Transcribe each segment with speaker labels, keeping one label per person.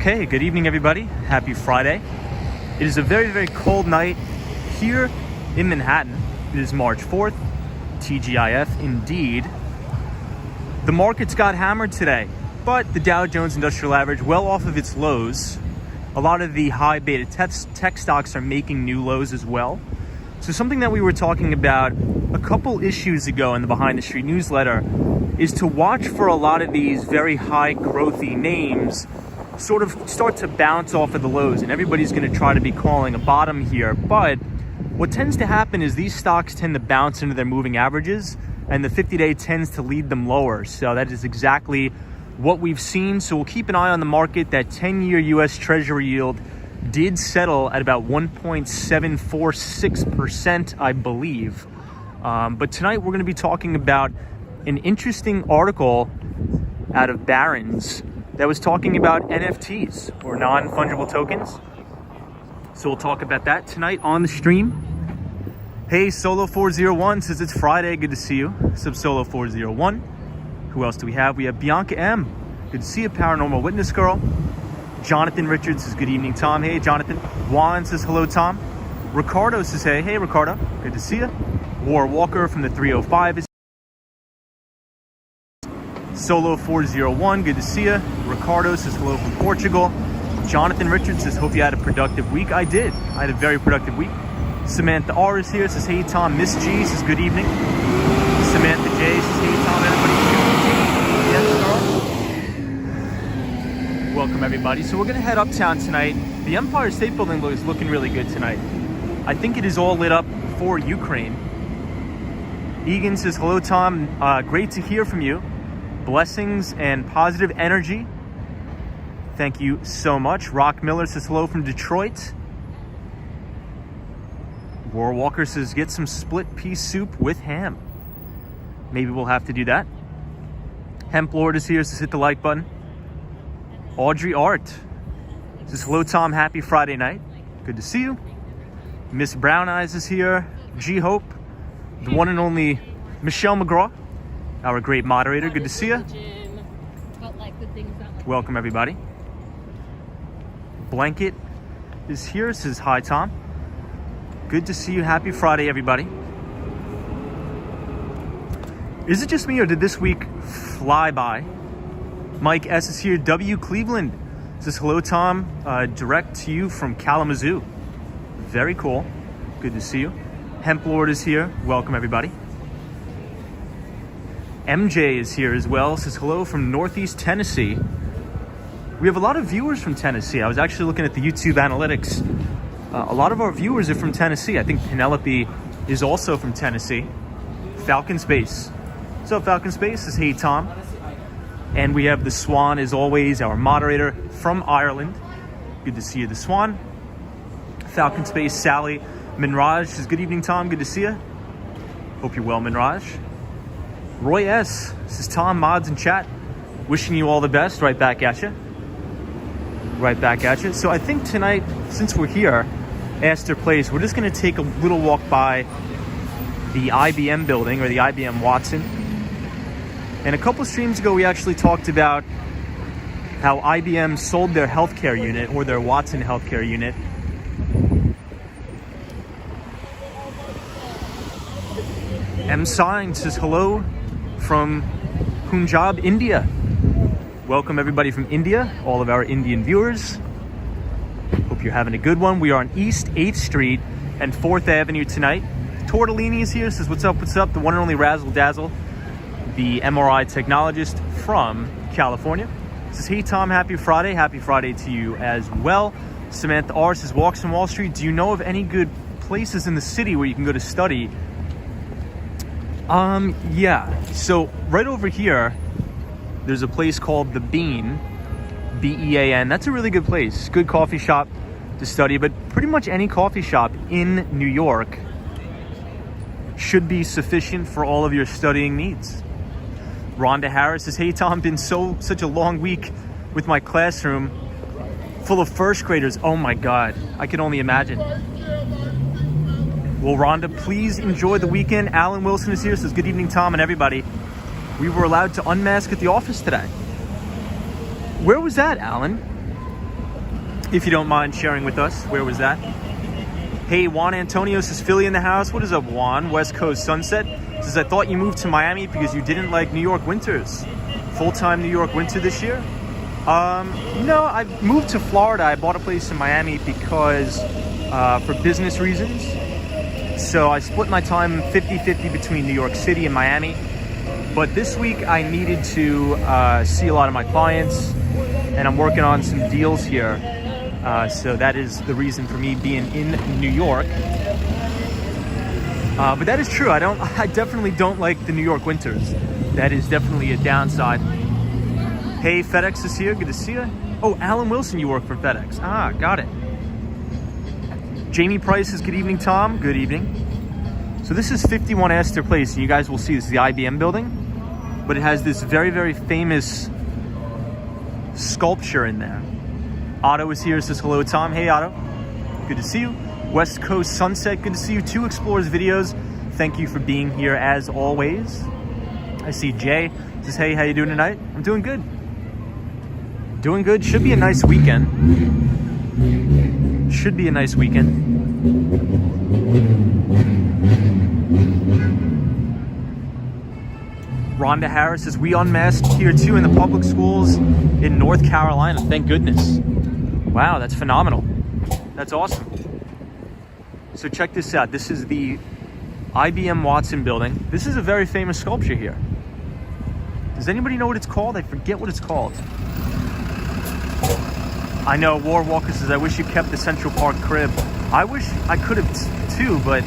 Speaker 1: Okay, good evening everybody. Happy Friday. It is a very, very cold night here in Manhattan. It is March 4th, TGIF indeed. The markets got hammered today, but the Dow Jones Industrial Average well off of its lows. A lot of the high beta tech stocks are making new lows as well. So something that we were talking about a couple issues ago in the Behind the Street newsletter is to watch for a lot of these very high growthy names sort of start to bounce off of the lows, and everybody's going to try to be calling a bottom here. But what tends to happen is these stocks tend to bounce into their moving averages, and the 50-day tends to lead them lower. So that is exactly what we've seen. So we'll keep an eye on the market. That 10-year US Treasury yield did settle at about 1.746%, I believe. But tonight we're going to be talking about an interesting article out of Barron's that was talking about NFTs, or non-fungible tokens. So we'll talk about that tonight on the stream. Hey, Solo401 says it's Friday. Good to see you. Sub Solo401. Who else do we have? We have Bianca M. Good to see you. Paranormal Witness Girl. Jonathan Richards says good evening, Tom. Hey, Jonathan. Juan says hello, Tom. Ricardo says hey. Hey, Ricardo. Good to see you. War Walker from the 305 is Solo401, good to see you. Ricardo says hello from Portugal. Jonathan Richards says, hope you had a productive week. I did. I had a very productive week. Samantha R is here, says, hey, Tom. Miss G says, good evening. Samantha J says, hey, Tom, everybody. Yes, girl. Welcome, everybody. So we're going to head uptown tonight. The Empire State Building is looking really good tonight. I think it is all lit up for Ukraine. Egan says, hello, Tom. Great to hear from you. Blessings and positive energy. Thank you so much. Rock Miller says hello from Detroit. War Walker says get some split pea soup with ham. Maybe we'll have to do that. Hemp Lord is here, says hit the like button. Audrey Art says hello, Tom. Happy Friday night. Good to see you. Miss Brown Eyes is here. G Hope. The one and only Michelle McGraw, our great moderator. Good to see you. Welcome, everybody. Blanket is here. Says hi, Tom. Good to see you. Happy Friday, everybody. Is it just me, or did this week fly by? Mike S is here. W Cleveland says hello, Tom. Direct to you from Kalamazoo. Very cool. Good to see you. Hemp Lord is here. Welcome, everybody. MJ is here as well. Says hello from Northeast Tennessee. We have a lot of viewers from Tennessee. I was actually looking at the YouTube analytics. A lot of our viewers are from Tennessee. I think Penelope is also from Tennessee. Falcon Space. What's up, Falcon Space? Says hey, Tom. And we have the Swan, as always, our moderator from Ireland. Good to see you, the Swan. Falcon Space, Sally. Minraj says good evening, Tom. Good to see you. Hope you're well, Minraj. Roy S says, Tom, mods in chat, wishing you all the best. Right back at you. Right back at you. So I think tonight, since we're here, Astor Place, we're just going to take a little walk by the IBM building, or the IBM Watson. And a couple streams ago, we actually talked about how IBM sold their healthcare unit, or their Watson healthcare unit. M. Sign says hello from Punjab, India. Welcome everybody from India, all of our Indian viewers. Hope you're having a good one. We are on East 8th Street and 4th Avenue tonight. Tortellini is here, says what's up, the one and only Razzle Dazzle, the MRI technologist from California. Says, hey Tom, happy Friday to you as well. Samantha R says, walks from Wall Street. Do you know of any good places in the city where you can go to study? Yeah. So right over here, there's a place called The Bean, B-E-A-N. That's a really good place. Good coffee shop to study, but pretty much any coffee shop in New York should be sufficient for all of your studying needs. Rhonda Harris says, hey Tom, been such a long week with my classroom full of first graders. Oh my God, I can only imagine. Well, Rhonda, please enjoy the weekend. Alan Wilson is here, says good evening, Tom and everybody. We were allowed to unmask at the office today. Where was that, Alan? if you don't mind sharing with us. Where was that? Hey, Juan Antonio says Philly in the house. What is up, Juan? West Coast Sunset says, I thought you moved to Miami because you didn't like New York winters. Full-time New York winter this year? No, I moved to Florida. I bought a place in Miami because for business reasons. So I split my time 50-50 between New York City and Miami. But this week I needed to see a lot of my clients, and I'm working on some deals here. So that is the reason for me being in New York. But that is true. I definitely don't like the New York winters. That is definitely a downside. Hey, FedEx is here. Good to see you. Oh, Alan Wilson, you work for FedEx. Ah, got it. Jamie Price says, good evening, Tom. Good evening. So this is 51 Astor Place, and you guys will see this is the IBM building, but it has this very, very famous sculpture in there. Otto is here, says hello, Tom. Hey, Otto. Good to see you. West Coast Sunset, good to see you. 2 Explorers videos. Thank you for being here as always. I see Jay says, hey, how you doing tonight? I'm doing good. Doing good. Should be a nice weekend. Should be a nice weekend. Rhonda Harris says, we unmasked here too in the public schools in North Carolina. Thank goodness. Wow, that's phenomenal. That's awesome. So check this out. This is the IBM Watson building. This is a very famous sculpture here. Does anybody know what it's called? I forget what it's called. I know War Walker says, I wish you kept the Central Park crib. I wish I could have too, but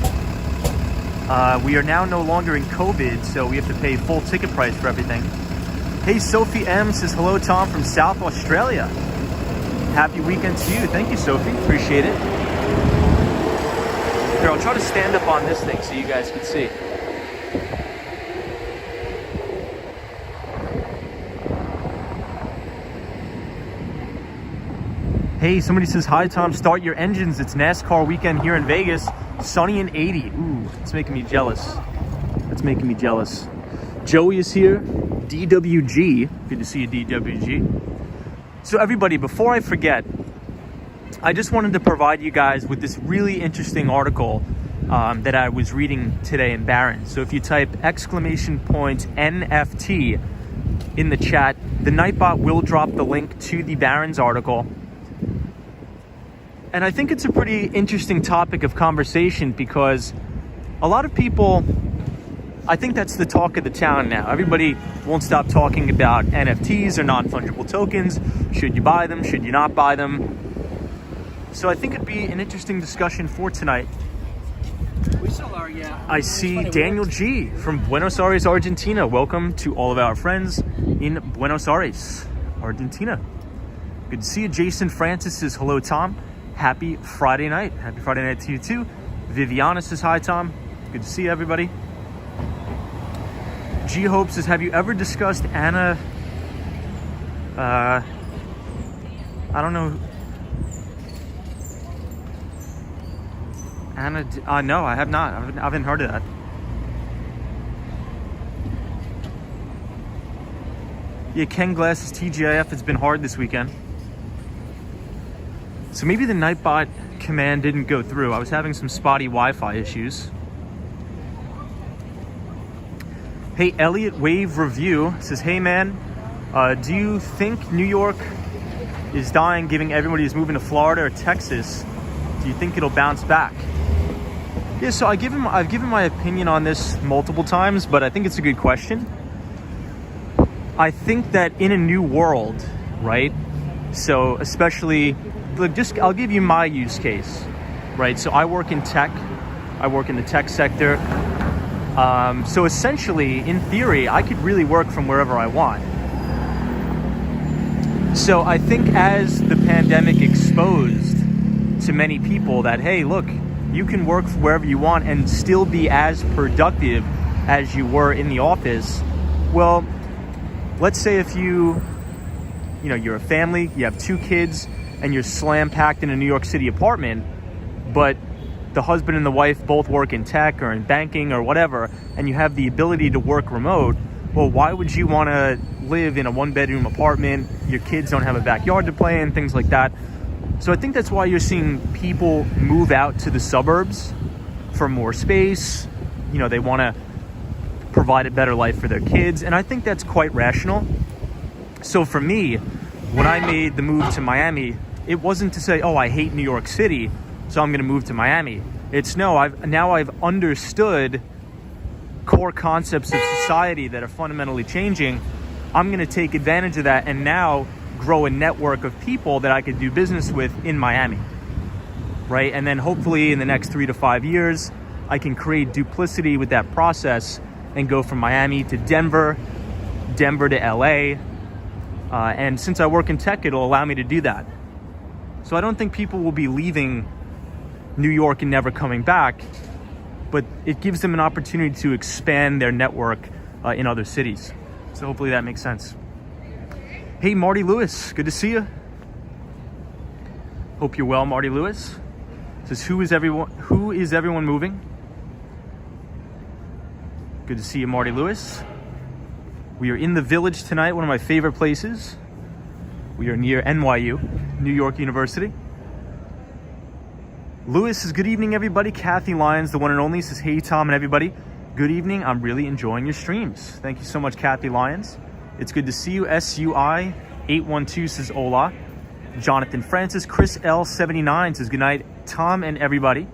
Speaker 1: we are now no longer in COVID, so we have to pay full ticket price for everything. Hey, Sophie M says, hello, Tom from South Australia. Happy weekend to you. Thank you, Sophie. Appreciate it. Here, I'll try to stand up on this thing so you guys can see. Hey, somebody says, hi, Tom. Start your engines. It's NASCAR weekend here in Vegas. Sunny and 80. Ooh, it's making me jealous. That's making me jealous. Joey is here. DWG. Good to see you, DWG. So everybody, before I forget, I just wanted to provide you guys with this really interesting article that I was reading today in Barron's. So if you type !NFT in the chat, the Nightbot will drop the link to the Barron's article. And I think it's a pretty interesting topic of conversation because a lot of people, I think that's the talk of the town now. Everybody won't stop talking about NFTs or non-fungible tokens. Should you buy them? Should you not buy them? So I think it'd be an interesting discussion for tonight. I see Daniel G from Buenos Aires, Argentina. Welcome to all of our friends in Buenos Aires, Argentina. Good to see you. Jason Francis says, hello, Tom. Happy Friday night. Happy Friday night to you too. Viviana says, hi, Tom. Good to see you, everybody. G Hope says, have you ever discussed Anna? I don't know. Anna, no, I have not. I haven't heard of that. Yeah, Ken Glass says, TGIF, it's been hard this weekend. So maybe the Nightbot command didn't go through. I was having some spotty Wi-Fi issues. Hey, Elliot Wave Review says, hey man, do you think New York is dying, giving everybody who's moving to Florida or Texas? Do you think it'll bounce back? Yeah, so I've given my opinion on this multiple times, but I think it's a good question. I think that in a new world, right? So especially, look, I'll give you my use case, right? So I work in tech. I work in the tech sector. So essentially, in theory, I could really work from wherever I want. So I think as the pandemic exposed to many people that, hey, look, you can work wherever you want and still be as productive as you were in the office. Well, let's say if you're a family, you have 2 kids, and you're slam packed in a New York City apartment, but the husband and the wife both work in tech or in banking or whatever, and you have the ability to work remote. Well, why would you want to live in a 1-bedroom apartment? Your kids don't have a backyard to play in, things like that. So I think that's why you're seeing people move out to the suburbs for more space. You know, they want to provide a better life for their kids. And I think that's quite rational. So for me, when I made the move to Miami, it wasn't to say, oh, I hate New York City, so I'm going to move to Miami. It's no, I've understood core concepts of society that are fundamentally changing. I'm going to take advantage of that and now grow a network of people that I could do business with in Miami, right? And then hopefully in the next 3 to 5 years, I can create duplicity with that process and go from Miami to Denver to LA. And since I work in tech, it'll allow me to do that. So I don't think people will be leaving New York and never coming back, but it gives them an opportunity to expand their network in other cities. So hopefully that makes sense. Hey, Marty Lewis, good to see you. Hope you're well, Marty Lewis. Says, who is everyone moving? Good to see you, Marty Lewis. We are in the Village tonight, one of my favorite places. We are near NYU, New York University. Lewis says, good evening, everybody. Kathy Lyons, the one and only, says, hey, Tom and everybody. Good evening. I'm really enjoying your streams. Thank you so much, Kathy Lyons. It's good to see you. SUI812 says, hola. Jonathan Francis. Chris L79 says, good night, Tom and everybody.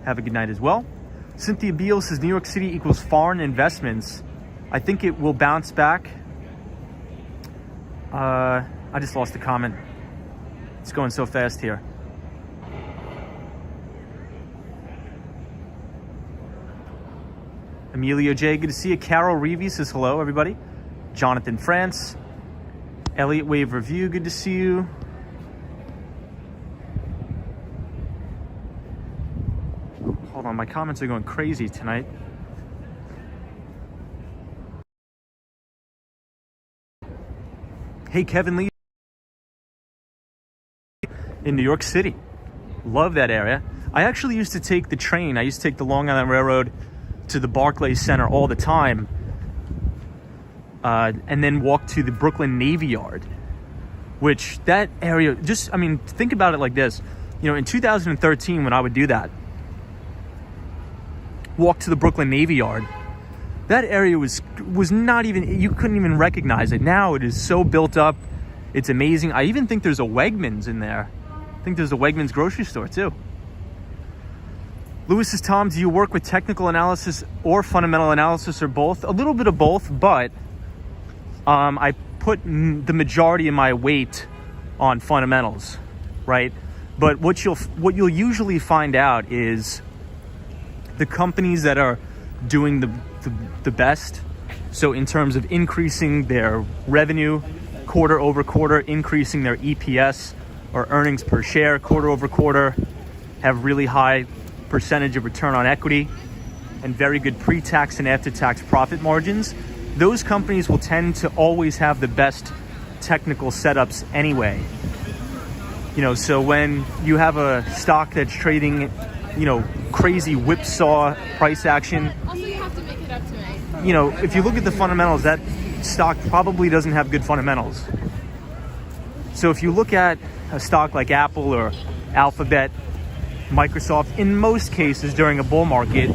Speaker 1: Have a good night as well. Cynthia Beal says, New York City equals foreign investments. I think it will bounce back. I just lost the comment. It's going so fast here. Emilio J, good to see you. Carol Reevy says, hello, everybody. Jonathan France. Elliott Wave Review, good to see you. Hold on, my comments are going crazy tonight. Hey, Kevin Lee in New York City. Love that area. I actually used to take the train. I used to take the Long Island Railroad to the Barclays Center all the time. And then walk to the Brooklyn Navy Yard, which that area, think about it like this. You know, in 2013, when I would do that, walk to the Brooklyn Navy Yard, that area was not even, you couldn't even recognize it. Now it is so built up. It's amazing. I even think there's a Wegmans in there. I think there's a Wegmans grocery store too. Lewis says, Tom, do you work with technical analysis or fundamental analysis or both? A little bit of both, but I put the majority of my weight on fundamentals, right? But what you'll usually find out is the companies that are doing the best. So in terms of increasing their revenue quarter over quarter, increasing their EPS or earnings per share quarter over quarter, have really high percentage of return on equity and very good pre-tax and after-tax profit margins. Those companies will tend to always have the best technical setups anyway. You know, so when you have a stock that's trading, you know, crazy whipsaw price action,
Speaker 2: also you have to make it up to me.
Speaker 1: You know, if you look at the fundamentals, that stock probably doesn't have good fundamentals. So if you look at a stock like Apple or Alphabet, Microsoft, in most cases during a bull market,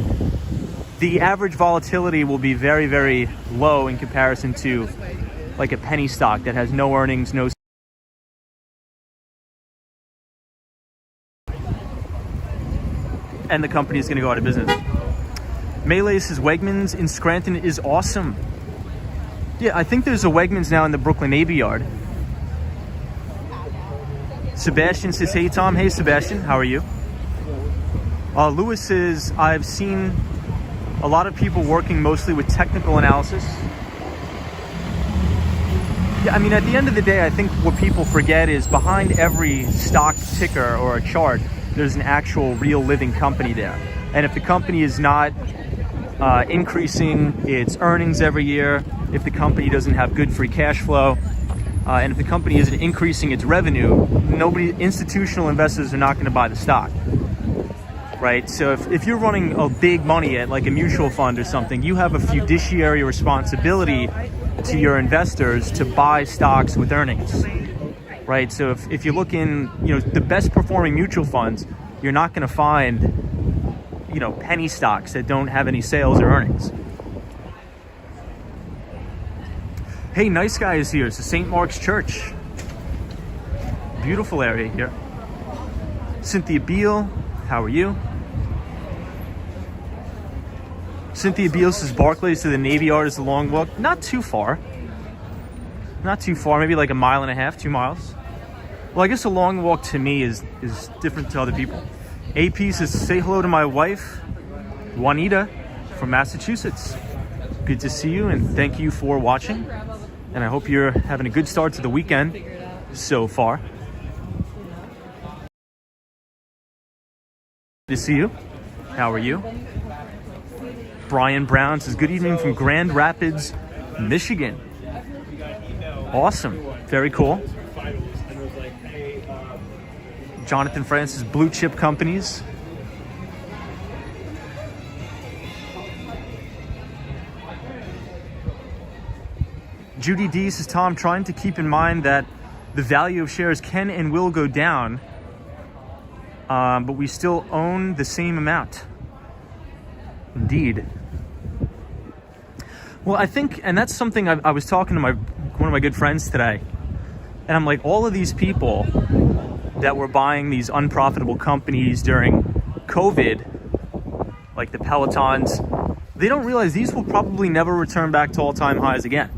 Speaker 1: the average volatility will be very, very low in comparison to like a penny stock that has no earnings, no. And the company is going to go out of business. Melee says Wegmans in Scranton is awesome. Yeah, I think there's a Wegmans now in the Brooklyn Navy Yard. Sebastian says, hey Tom. Hey Sebastian, how are you? Lewis says, I've seen a lot of people working mostly with technical analysis. Yeah, I mean, at the end of the day, I think what people forget is behind every stock ticker or a chart, there's an actual real living company there. And if the company is not increasing its earnings every year, if the company doesn't have good free cash flow, and if the company isn't increasing its revenue, institutional investors are not going to buy the stock. Right? So if you're running a big money at like a mutual fund or something, you have a fiduciary responsibility to your investors to buy stocks with earnings. right? So if you look in, the best performing mutual funds, you're not going to find, penny stocks that don't have any sales or earnings. Hey, Nice Guy is here. It's the St. Mark's Church. Beautiful area here. Cynthia Beale, how are you? Cynthia Beale says Barclays to the Navy Yard is a long walk. Not too far. Not too far, maybe like a mile and a half, 2 miles. Well, I guess a long walk to me is different to other people. AP says, say hello to my wife, Juanita, from Massachusetts. Good to see you, and thank you for watching. And I hope you're having a good start to the weekend so far. Good to see you. How are you? Brian Brown says, good evening from Grand Rapids, Michigan. Awesome. Very cool. Jonathan Francis, blue chip companies. Judy D says, Tom, trying to keep in mind that the value of shares can and will go down, but we still own the same amount. Indeed. Well, I think, and that's something I was talking to one of my good friends today, and I'm like, all of these people that were buying these unprofitable companies during COVID, like the Pelotons, they don't realize these will probably never return back to all-time highs again,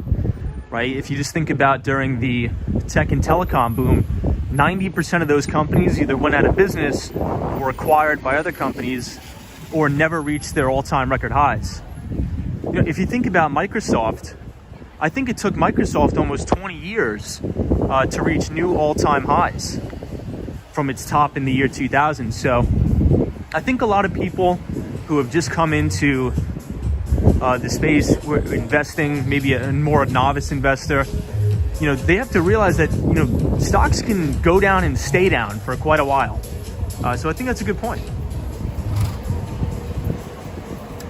Speaker 1: right? If you just think about during the tech and telecom boom, 90% of those companies either went out of business, were acquired by other companies, or never reached their all-time record highs. If you think about Microsoft, I think it took Microsoft almost 20 years to reach new all-time highs from its top in the year 2000. So I think a lot of people who have just come into the space, were investing, maybe a more novice investor, they have to realize that, stocks can go down and stay down for quite a while. So I think that's a good point.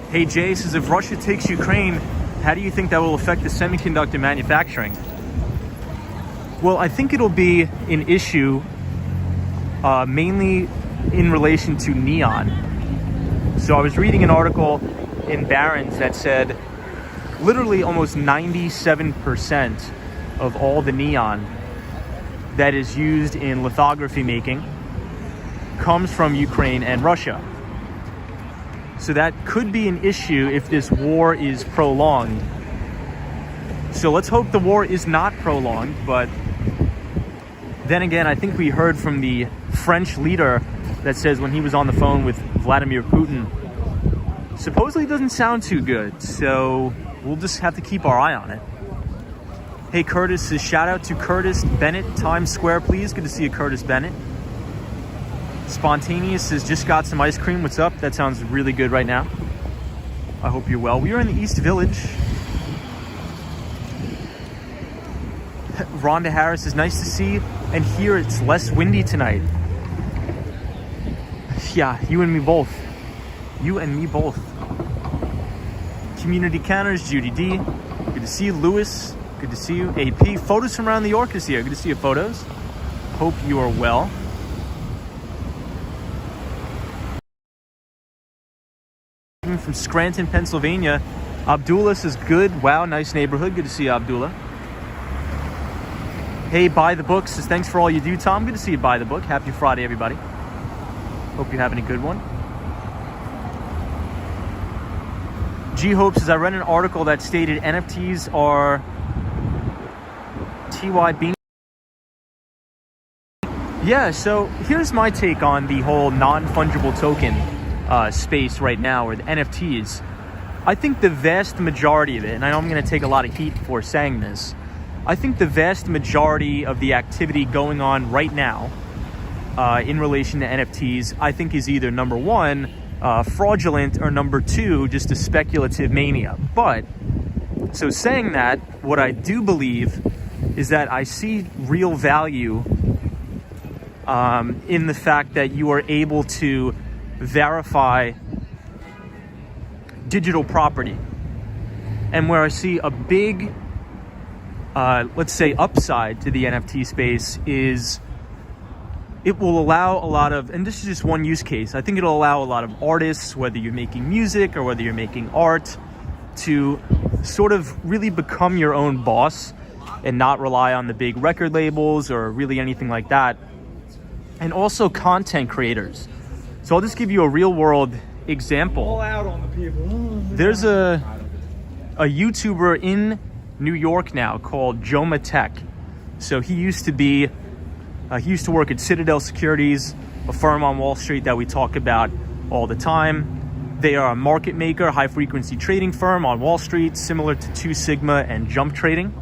Speaker 1: Hey, Jay says, if Russia takes Ukraine, how do you think that will affect the semiconductor manufacturing? Well, I think it'll be an issue mainly in relation to neon. So I was reading an article in Barron's that said literally almost 97% of all the neon that is used in lithography making comes from Ukraine and Russia. So that could be an issue if this war is prolonged. So let's hope the war is not prolonged, but then again, I think we heard from the French leader that says when he was on the phone with Vladimir Putin, supposedly it doesn't sound too good. So we'll just have to keep our eye on it. Hey, Curtis says, shout out to Curtis Bennett, Times Square, please. Good to see you, Curtis Bennett. Spontaneous says, just got some ice cream. What's up? That sounds really good right now. I hope you're well. We are in the East Village. Rhonda Harris is nice to see and hear it's less windy tonight. Yeah, you and me both. You and me both. Community counters, Judy D. Good to see you, Lewis. Good to see you. AP. Photos from around New York is here. Good to see your photos. Hope you are well. From Scranton, Pennsylvania. Abdullah says, good. Wow, nice neighborhood. Good to see you, Abdullah. Hey, Buy the Book says, thanks for all you do, Tom. Good to see you, Buy the Book. Happy Friday, everybody. Hope you're having a good one. G-Hope says, I read an article that stated NFTs are TYB. Yeah, so here's my take on the whole non-fungible token space right now, or the NFTs. I think the vast majority of it, and I know I'm going to take a lot of heat for saying this, I think the vast majority of the activity going on right now in relation to NFTs, I think is either number one, fraudulent, or number two, just a speculative mania. But, so saying that, what I do believe is that I see real value in the fact that you are able to verify digital property. And where I see a big let's say, upside to the NFT space is it will allow a lot of, and this is just one use case, I think it'll allow a lot of artists, whether you're making music or whether you're making art, to sort of really become your own boss and not rely on the big record labels or really anything like that. And also content creators. So I'll just give you a real world example.
Speaker 3: All out on the people.
Speaker 1: There's a YouTuber in New York now called Joma Tech. So he used to work at Citadel Securities, a firm on Wall Street that we talk about all the time. They are a market maker, high frequency trading firm on Wall Street, similar to Two Sigma and Jump Trading.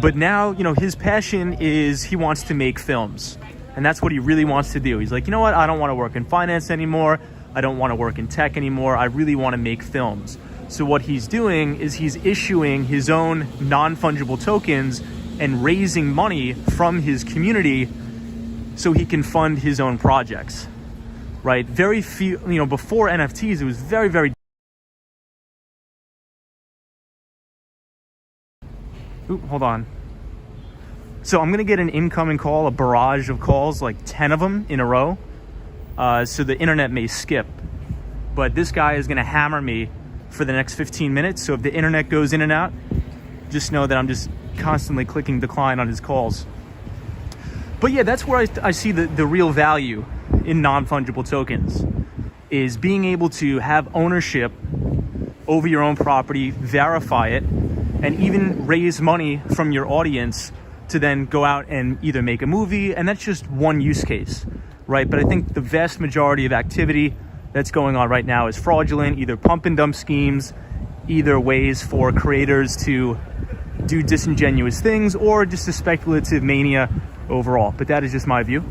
Speaker 1: But now, his passion is he wants to make films. And that's what he really wants to do. He's like, you know what? I don't want to work in finance anymore. I don't want to work in tech anymore. I really want to make films. So what he's doing is he's issuing his own non-fungible tokens and raising money from his community so he can fund his own projects, right? Very few, before NFTs, it was very, very... Oop, hold on. So I'm going to get an incoming call, a barrage of calls, like 10 of them in a row. So the internet may skip. But this guy is going to hammer me for the next 15 minutes. So if the internet goes in and out, just know that I'm just constantly clicking decline on his calls. But yeah, that's where I see the real value in non-fungible tokens, is being able to have ownership over your own property, verify it, and even raise money from your audience to then go out and either make a movie. And that's just one use case, right? But I think the vast majority of activity that's going on right now is fraudulent, either pump and dump schemes, either ways for creators to do disingenuous things, or just a speculative mania overall. But that is just my view.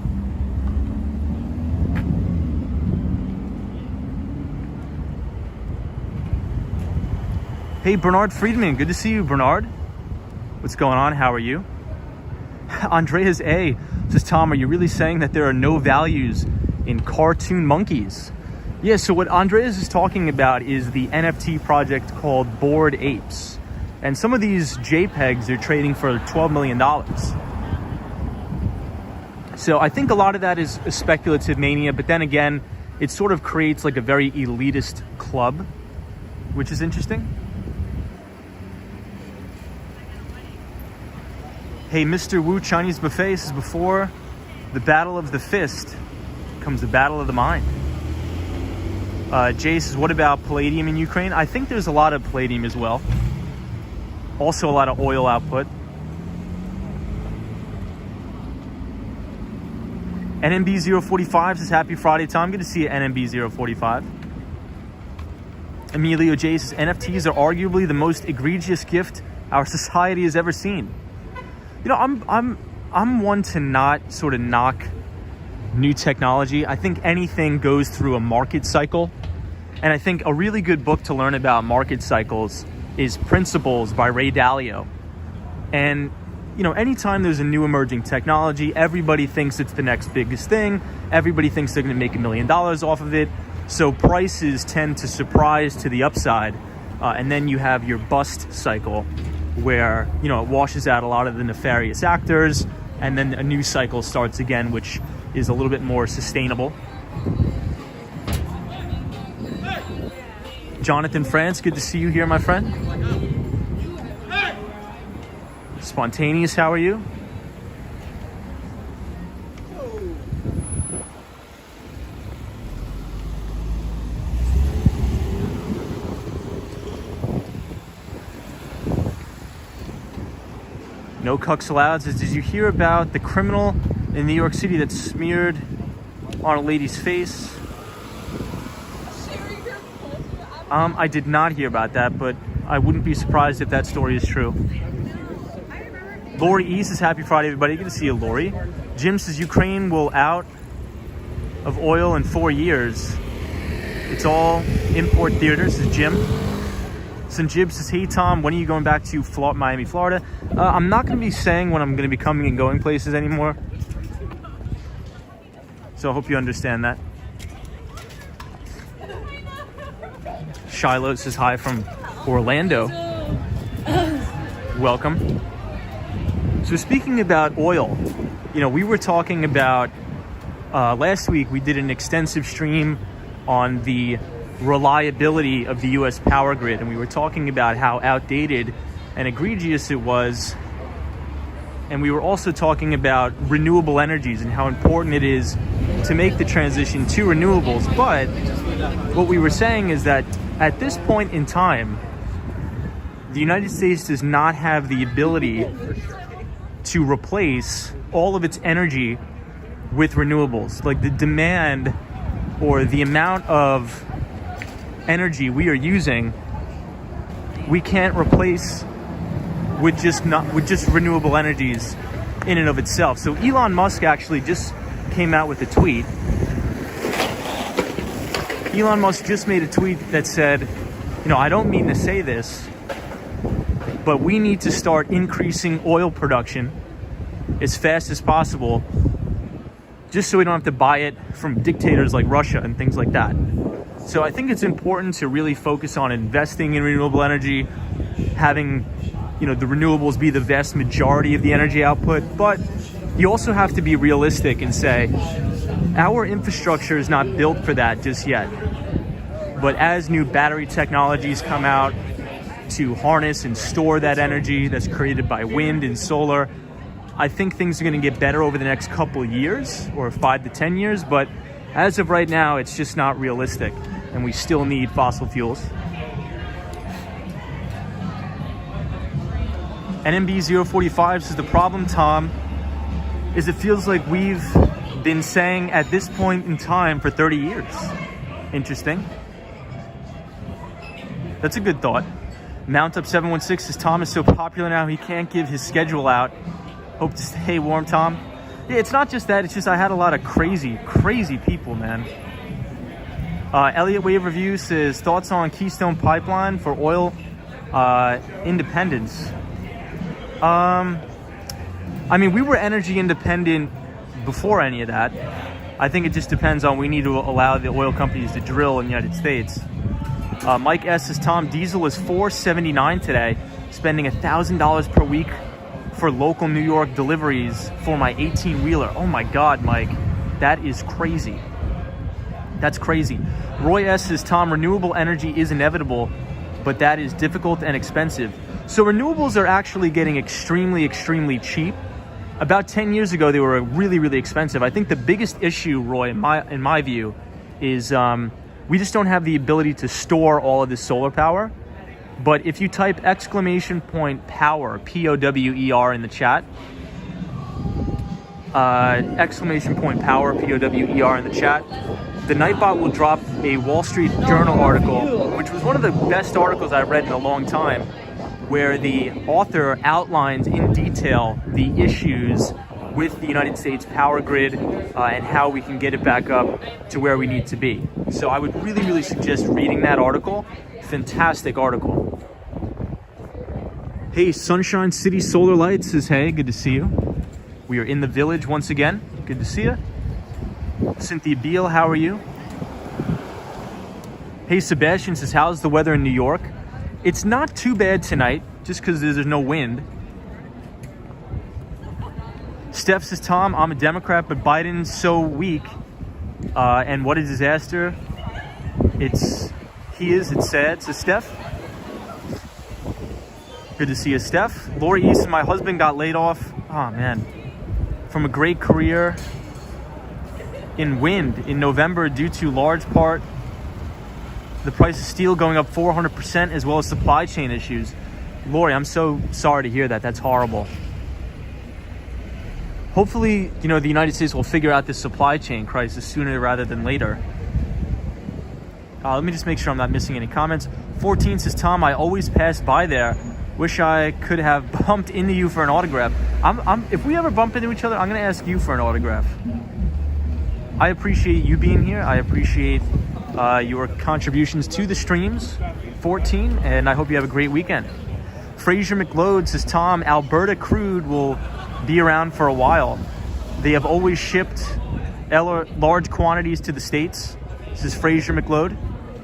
Speaker 1: Hey, Bernard Friedman, good to see you, Bernard. What's going on? How are you? Andreas A says, Tom, are you really saying that there are no values in cartoon monkeys? Yeah, so what Andreas is talking about is the NFT project called Bored Apes. And some of these JPEGs are trading for $12 million. So I think a lot of that is a speculative mania, but then again, it sort of creates like a very elitist club, which is interesting. Hey, Mr. Wu Chinese Buffet says, before the battle of the fist comes the battle of the mind. Jay says, what about palladium in Ukraine? I think there's a lot of palladium as well. Also a lot of oil output. NMB045 says, happy Friday, Tom. Good to see you, NMB045. Emilio J says, NFTs are arguably the most egregious gift our society has ever seen. I'm one to not sort of knock new technology. I think anything goes through a market cycle. And I think a really good book to learn about market cycles is Principles by Ray Dalio. And, anytime there's a new emerging technology, everybody thinks it's the next biggest thing. Everybody thinks they're going to make $1 million off of it. So prices tend to surprise to the upside. And then you have your bust cycle, where it washes out a lot of the nefarious actors, and then a new cycle starts again, which is a little bit more sustainable. Jonathan France, good to see you here, my friend. Spontaneous, how are you? No cucks allowed says, did you hear about the criminal in New York City that smeared on a lady's face? I did not hear about that, but I wouldn't be surprised if that story is true. Lori E says, happy Friday, everybody. Good to see you, Lori. Jim says, Ukraine will out of oil in 4 years. It's all import theater, says Jim. Sanjib says, hey, Tom, when are you going back to Miami, Florida? I'm not going to be saying when I'm going to be coming and going places anymore. So I hope you understand that. Shiloh says hi from Orlando. welcome. So speaking about oil, we were talking about, last week we did an extensive stream on the reliability of the US power grid, and we were talking about how outdated and egregious it was. And we were also talking about renewable energies and how important it is to make the transition to renewables. But what we were saying is that at this point in time, the United States does not have the ability to replace all of its energy with renewables. Like the demand or the amount of energy we are using, we can't replace with just renewable energies in and of itself. So Elon Musk actually just came out with a tweet. Elon Musk just made a tweet that said, I don't mean to say this, but we need to start increasing oil production as fast as possible, just so we don't have to buy it from dictators like Russia and things like that. So I think it's important to really focus on investing in renewable energy, having the renewables be the vast majority of the energy output. But you also have to be realistic and say, our infrastructure is not built for that just yet. But as new battery technologies come out to harness and store that energy that's created by wind and solar, I think things are going to get better over the next couple of years, or 5 to 10 years. But as of right now, it's just not realistic, and we still need fossil fuels. NMB045 says, the problem, Tom, is it feels like we've been saying at this point in time for 30 years. Interesting. That's a good thought. Mount Up 716 says, Tom is so popular now he can't give his schedule out. Hope to stay warm, Tom. Yeah, it's not just that, it's just I had a lot of crazy people, man. Elliot Wave Review says, thoughts on Keystone Pipeline for oil independence. We were energy independent before any of that. I think it just depends on, we need to allow the oil companies to drill in the United States. Mike S says, Tom, diesel is $4.79 today, spending $1,000 per week for local New York deliveries for my 18-wheeler. Oh my God, Mike, that is crazy. That's crazy. Roy S says, Tom, renewable energy is inevitable, but that is difficult and expensive. So renewables are actually getting extremely cheap. About 10 years ago, they were really expensive. I think the biggest issue, Roy, in my view, is we just don't have the ability to store all of this solar power. But if you type !power, POWER in the chat, !power, POWER in the chat, the Nightbot will drop a Wall Street Journal article, which was one of the best articles I've read in a long time, where the author outlines in detail the issues with the United States power grid and how we can get it back up to where we need to be. So I would really suggest reading that article. Fantastic article. Hey, Sunshine City Solar Lights says, hey, good to see you. We are in the village once again. Good to see you. Cynthia Beal, how are you? Hey, Sebastian says, how's the weather in New York? It's not too bad tonight, just because there's no wind. Steph says, Tom, I'm a Democrat, but Biden's so weak. And what a disaster. It's sad. So Steph, good to see you, Steph. Lori Easton, my husband got laid off, oh man, from a great career in wind in November due to large part the price of steel going up 400%, as well as supply chain issues. Lori, I'm so sorry to hear that. That's horrible. Hopefully, the United States will figure out this supply chain crisis sooner rather than later. Let me just make sure I'm not missing any comments. 14 says, Tom, I always pass by there. Wish I could have bumped into you for an autograph. If we ever bump into each other, I'm going to ask you for an autograph. I appreciate you being here. I appreciate your contributions to the streams, 14, and I hope you have a great weekend. Fraser McLeod says, Tom, Alberta crude will be around for a while. They have always shipped large quantities to the States. This is Fraser McLeod.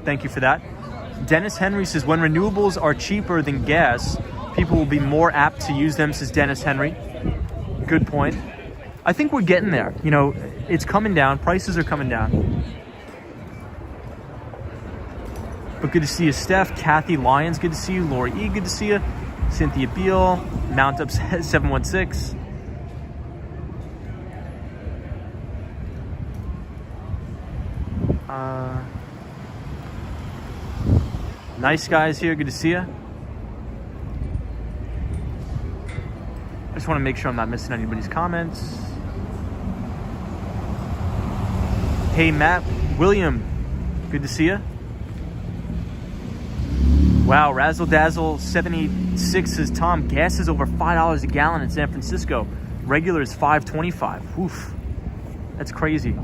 Speaker 1: Thank you for that. Dennis Henry says, when renewables are cheaper than gas, People will be more apt to use them, says Dennis Henry. Good point. I think we're getting there. You know, it's coming down. Prices are coming down. But good to see you, Steph. Kathy Lyons, good to see you. Lori E, good to see you. Cynthia Beal. Mount Up 716. Nice guys here. Good to see you. I just want to make sure I'm not missing anybody's comments. Hey, Matt. William. Good to see you. Wow, Razzle Dazzle 786 says, Tom, gas is over $5 a gallon in San Francisco. Regular is $5.25. Oof. That's crazy.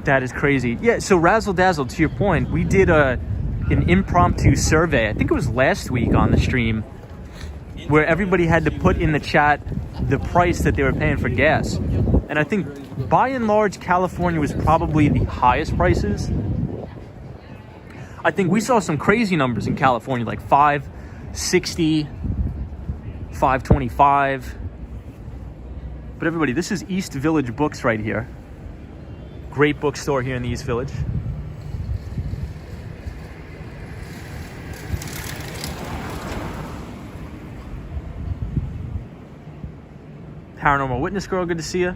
Speaker 1: That is crazy. Yeah, so Razzle Dazzle, to your point, we did an impromptu survey. I think it was last week on the stream, where everybody had to put in the chat the price that they were paying for gas. And I think by and large, California was probably the highest prices. I think we saw some crazy numbers in California, like $5.60, $5.25. But everybody, this is East Village Books right here. Great bookstore here in the East Village. Paranormal Witness Girl, good to see you.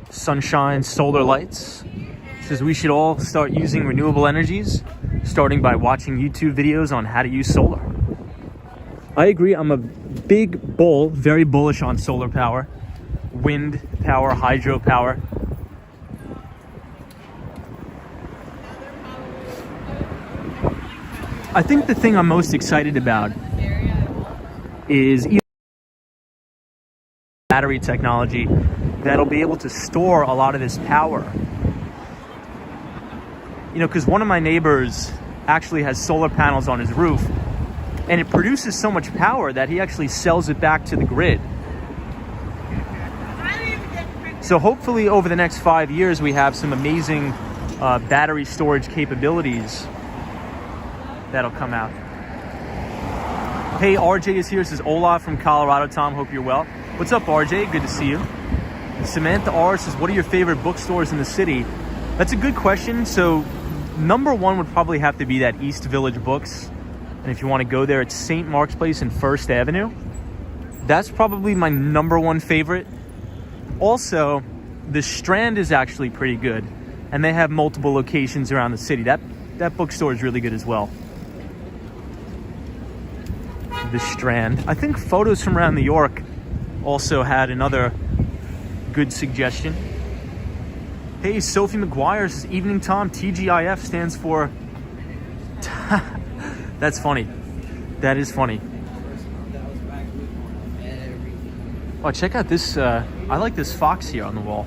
Speaker 1: Sunshine Solar Lights says we should all start using renewable energies, starting by watching YouTube videos on how to use solar. I agree. I'm a big bull, very bullish on solar power, wind power, hydro power. I think the thing I'm most excited about is battery technology that'll be able to store a lot of this power. You know, because one of my neighbors actually has solar panels on his roof, and it produces so much power that he actually sells it back to the grid. So hopefully over the next 5 years, we have some amazing battery storage capabilities that'll come out. Hey, RJ is here, says Olaf from Colorado. Tom, hope you're well. What's up, RJ? Good to see you. Samantha R says, what are your favorite bookstores in the city? That's a good question. So number one would probably have to be that East Village Books. And if you want to go there, it's St. Mark's Place and First Avenue. That's probably my number one favorite. Also, the Strand is actually pretty good, and they have multiple locations around the city. That bookstore is really good as well. The Strand. I think Photos from Around New York also had another good suggestion. Hey, Sophie McGuire says, evening Tom, TGIF stands for... That's funny. That is funny. Oh, check out this. I like this fox here on the wall.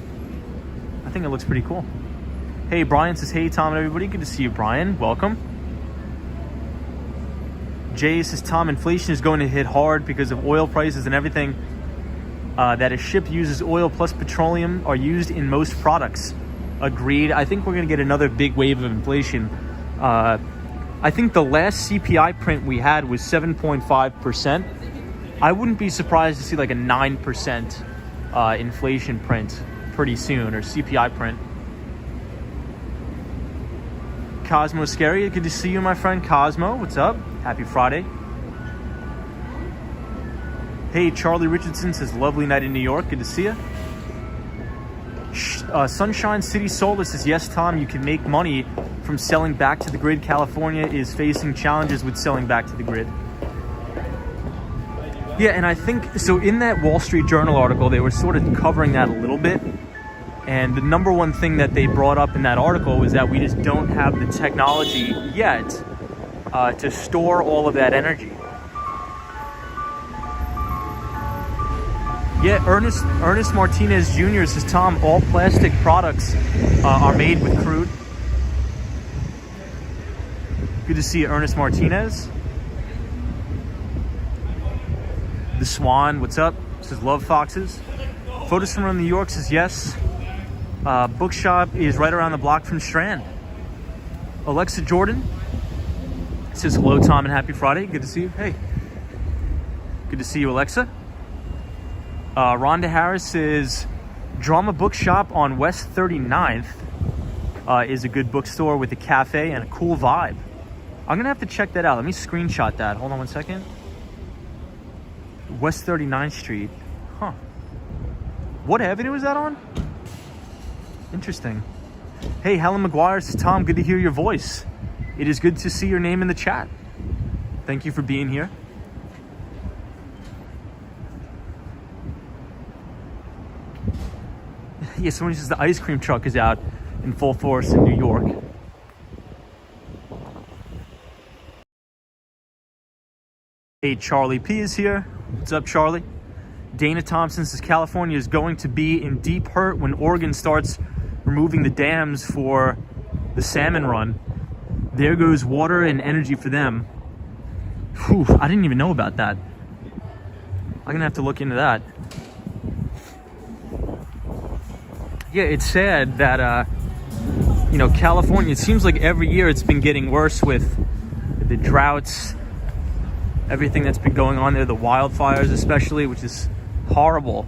Speaker 1: I think it looks pretty cool. Hey, Brian says, hey, Tom and everybody. Good to see you, Brian. Welcome. Jay says, Tom, inflation is going to hit hard because of oil prices and everything. That a ship uses oil plus petroleum are used in most products. Agreed. I think we're going to get another big wave of inflation. I think the last CPI print we had was 7.5%. I wouldn't be surprised to see like a 9% inflation print pretty soon, or CPI print. Cosmo Scary, good to see you, my friend Cosmo. What's up? Happy Friday. Hey, Charlie Richardson says, lovely night in New York. Good to see you. Sunshine City Solar says, yes, Tom, you can make money from selling back to the grid. California is facing challenges with selling back to the grid. Yeah, and I think, so in that Wall Street Journal article, they were sort of covering that a little bit. And the number one thing that they brought up in that article was that we just don't have the technology yet to store all of that energy. Yeah, Ernest Martinez Jr. says, Tom, all plastic products are made with crude. Good to see you, Ernest Martinez. The Swan, what's up? Says, love foxes. Photos from around New York says yes. Bookshop is right around the block from Strand. Alexa Jordan says hello, Tom, and happy Friday. Good to see you. Hey. Good to see you, Alexa. Rhonda Harris says Drama Bookshop on West 39th is a good bookstore with a cafe and a cool vibe. I'm gonna have to check that out. Let me screenshot that. Hold on one second. West 39th Street. Huh. What avenue is that on? Interesting. Hey, Helen McGuire says, Tom, good to hear your voice. It is good to see your name in the chat. Thank you for being here. Yeah, someone says the ice cream truck is out in full force in New York. Hey, Charlie P is here. What's up, Charlie? Dana Thompson says California is going to be in deep hurt when Oregon starts removing the dams for the salmon run. There goes water and energy for them. Whew, I didn't even know about that. I'm gonna have to look into that. Yeah, it's sad that, California, it seems like every year it's been getting worse with the droughts, everything that's been going on there, the wildfires especially, which is horrible.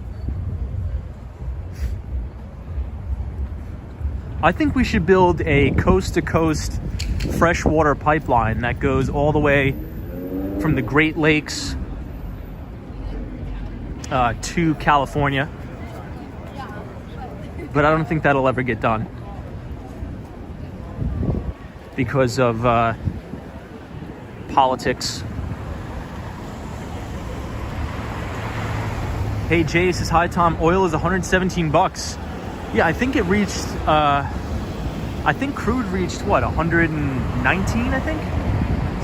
Speaker 1: I think we should build a coast-to-coast freshwater pipeline that goes all the way from the Great Lakes to California. But I don't think that'll ever get done because of politics. Hey, Jay says, hi, Tom. Oil is 117 bucks. Yeah, I think it reached, I think crude reached, what, 119, I think?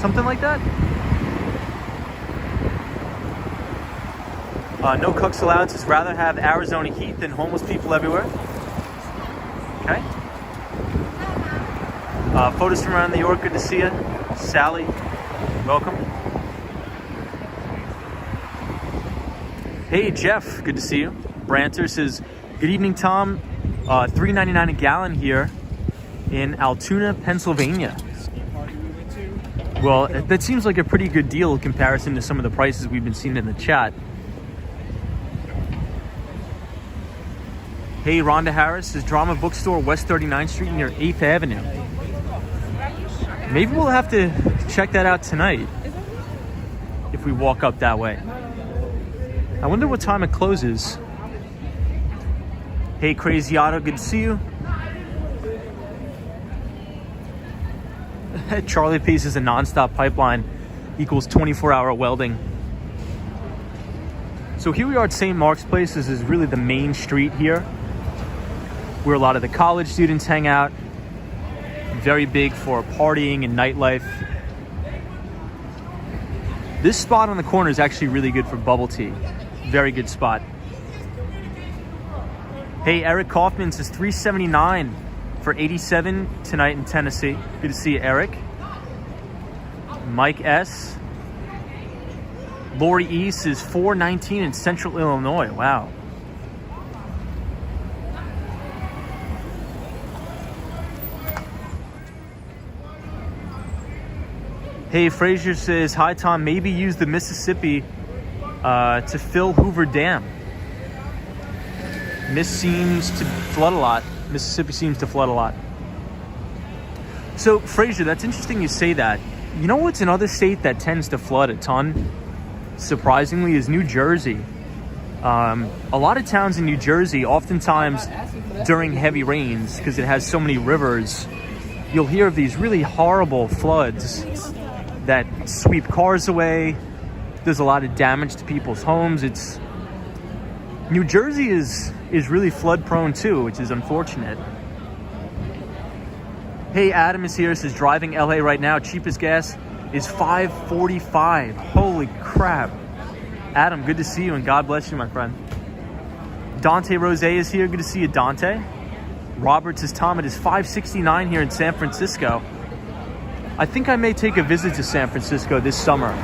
Speaker 1: Something like that? No cooks allowed says, rather have Arizona heat than homeless people everywhere. Okay. Photos from around New York, good to see you. Sally, welcome. Hey, Jeff, good to see you. Branter says, good evening, Tom. $3.99 a gallon here in Altoona, Pennsylvania. Well, that seems like a pretty good deal in comparison to some of the prices we've been seeing in the chat. Hey, Rhonda Harris says, Drama Bookstore, West 39th Street near 8th Avenue. Maybe we'll have to check that out tonight if we walk up that way. I wonder what time it closes. Hey, Crazy Otto, good to see you. Charlie P says a non-stop pipeline equals 24-hour welding. So here we are at St. Mark's Place. This is really the main street here, where a lot of the college students hang out. Very big for partying and nightlife. This spot on the corner is actually really good for bubble tea. Very good spot. Hey, Eric Kaufman says $3.79 for 87 tonight in Tennessee. Good to see you, Eric. Mike S. Lori E says $4.19 in Central Illinois. Wow. Hey, Frazier says, hi, Tom, maybe use the Mississippi to fill Hoover Dam. Mississippi seems to flood a lot. So, Frazier, that's interesting you say that. You know what's another state that tends to flood a ton, surprisingly, is New Jersey. A lot of towns in New Jersey, oftentimes during heavy rains, because it has so many rivers, you'll hear of these really horrible floods that sweep cars away. There's a lot of damage to people's homes. New Jersey is really flood prone too, which is unfortunate. Hey, Adam is here, says driving LA right now, cheapest gas is $5.45. Holy crap. Adam, good to see you and God bless you, my friend. Dante Rose is here. Good to see you, Dante. Robert says, Tom, it is $5.69 here in San Francisco. I think I may take a visit to San Francisco this summer,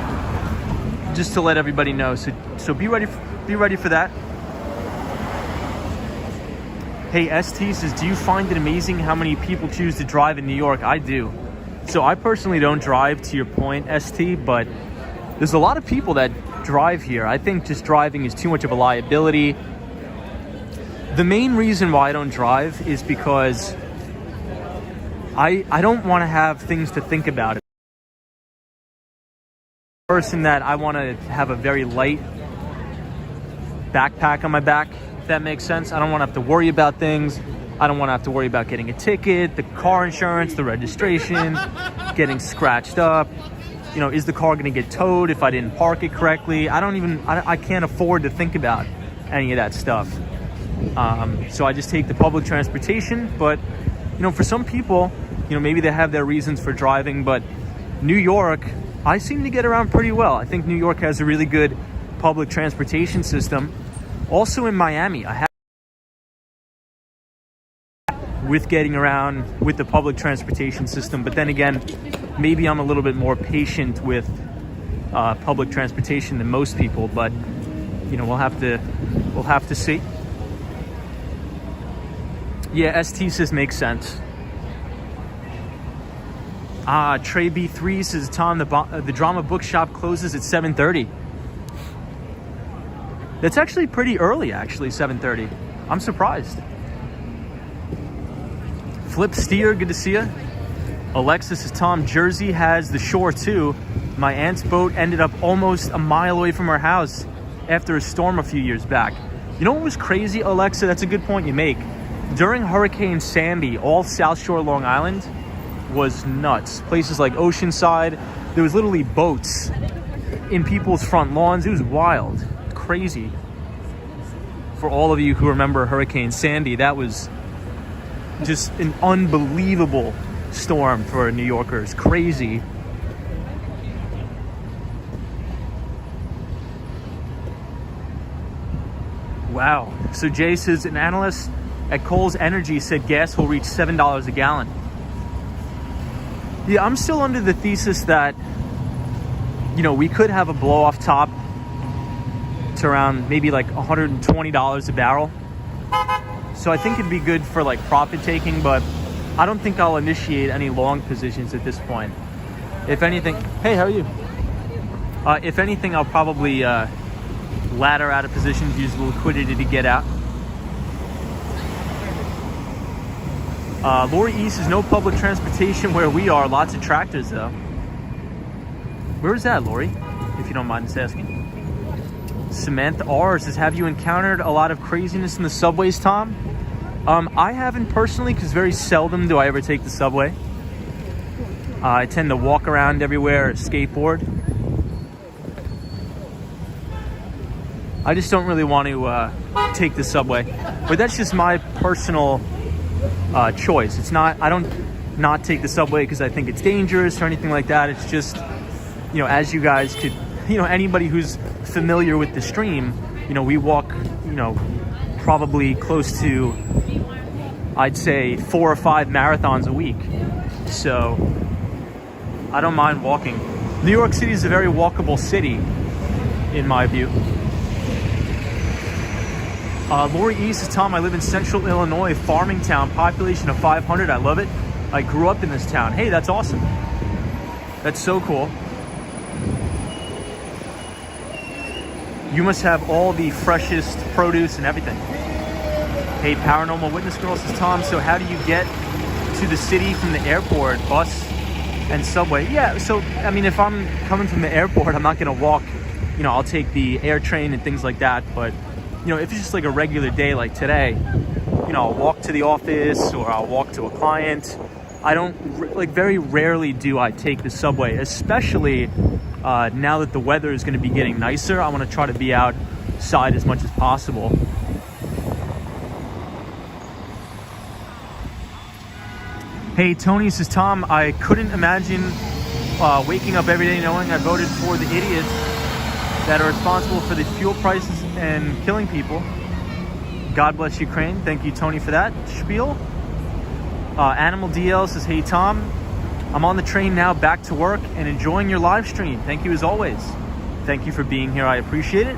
Speaker 1: just to let everybody know. So be ready for that. Hey, ST says, do you find it amazing how many people choose to drive in New York? I do. So I personally don't drive, to your point, ST, but there's a lot of people that drive here. I think just driving is too much of a liability. The main reason why I don't drive is because I don't want to have things to think about. It. Person that I want to have a very light backpack on my back, if that makes sense. I don't want to have to worry about things. I don't want to have to worry about getting a ticket, the car insurance, the registration, getting scratched up. You know, is the car going to get towed if I didn't park it correctly? I can't afford to think about any of that stuff. So I just take the public transportation. But, you know, for some people, you know, maybe they have their reasons for driving. But New York, I seem to get around pretty well. I think New York has a really good public transportation system. Also in Miami, I have with getting around with the public transportation system, but then again, maybe I'm a little bit more patient with public transportation than most people. But you know, we'll have to see. Yeah, ST says makes sense. Trey B3 says, Tom, the drama bookshop closes at 7:30. That's actually pretty early, 7:30. I'm surprised. Flip Steer, good to see you. Alexis says, Tom, Jersey has the shore too. My aunt's boat ended up almost a mile away from her house after a storm a few years back. You know what was crazy, Alexa? That's a good point you make. During Hurricane Sandy, all South Shore Long Island was nuts. Places like Oceanside, there was literally boats in people's front lawns. It was wild, crazy. For all of you who remember Hurricane Sandy, that was just an unbelievable storm for New Yorkers. Crazy. Wow. So Jay says, an analyst at Kohl's Energy said gas will reach $7 a gallon. Yeah, I'm still under the thesis that, you know, we could have a blow off top to around maybe like $120 a barrel. So I think it'd be good for like profit taking, but I don't think I'll initiate any long positions at this point. If anything, hey, how are you? If anything, I'll probably ladder out of positions, use the liquidity to get out. Lori East is no public transportation where we are. Lots of tractors though. Where is that, Lori? If you don't mind us asking. Samantha R says, have you encountered a lot of craziness in the subways, Tom? I haven't personally, because very seldom do I ever take the subway. I tend to walk around everywhere or skateboard. I just don't really want to take the subway. But that's just my personal choice. It's not, I don't not take the subway because I think it's dangerous or anything like that. It's just, you know, as you guys could, you know, anybody who's familiar with the stream, you know, we walk, you know, probably close to, I'd say 4 or 5 marathons a week. So I don't mind walking. New York City is a very walkable city, in my view. Lori East says, Tom, I live in central Illinois, farming town, population of 500. I love it. I grew up in this town. Hey, that's awesome. That's so cool. You must have all the freshest produce and everything. Hey, Paranormal Witness Girl says, Tom, so how do you get to the city from the airport, bus and subway? Yeah, so, I mean, if I'm coming from the airport, I'm not going to walk. You know, I'll take the air train and things like that. But, you know, if it's just like a regular day like today, you know, I'll walk to the office or I'll walk to a client. I don't, like, very rarely do I take the subway, especially now that the weather is going to be getting nicer. I want to try to be outside as much as possible. Hey, Tony says, Tom, I couldn't imagine waking up every day knowing I voted for the idiots that are responsible for the fuel prices and killing people. God bless Ukraine. Thank you, Tony, for that spiel. Animal DL says, hey, Tom, I'm on the train now back to work and enjoying your live stream. Thank you as always. Thank you for being here. I appreciate it.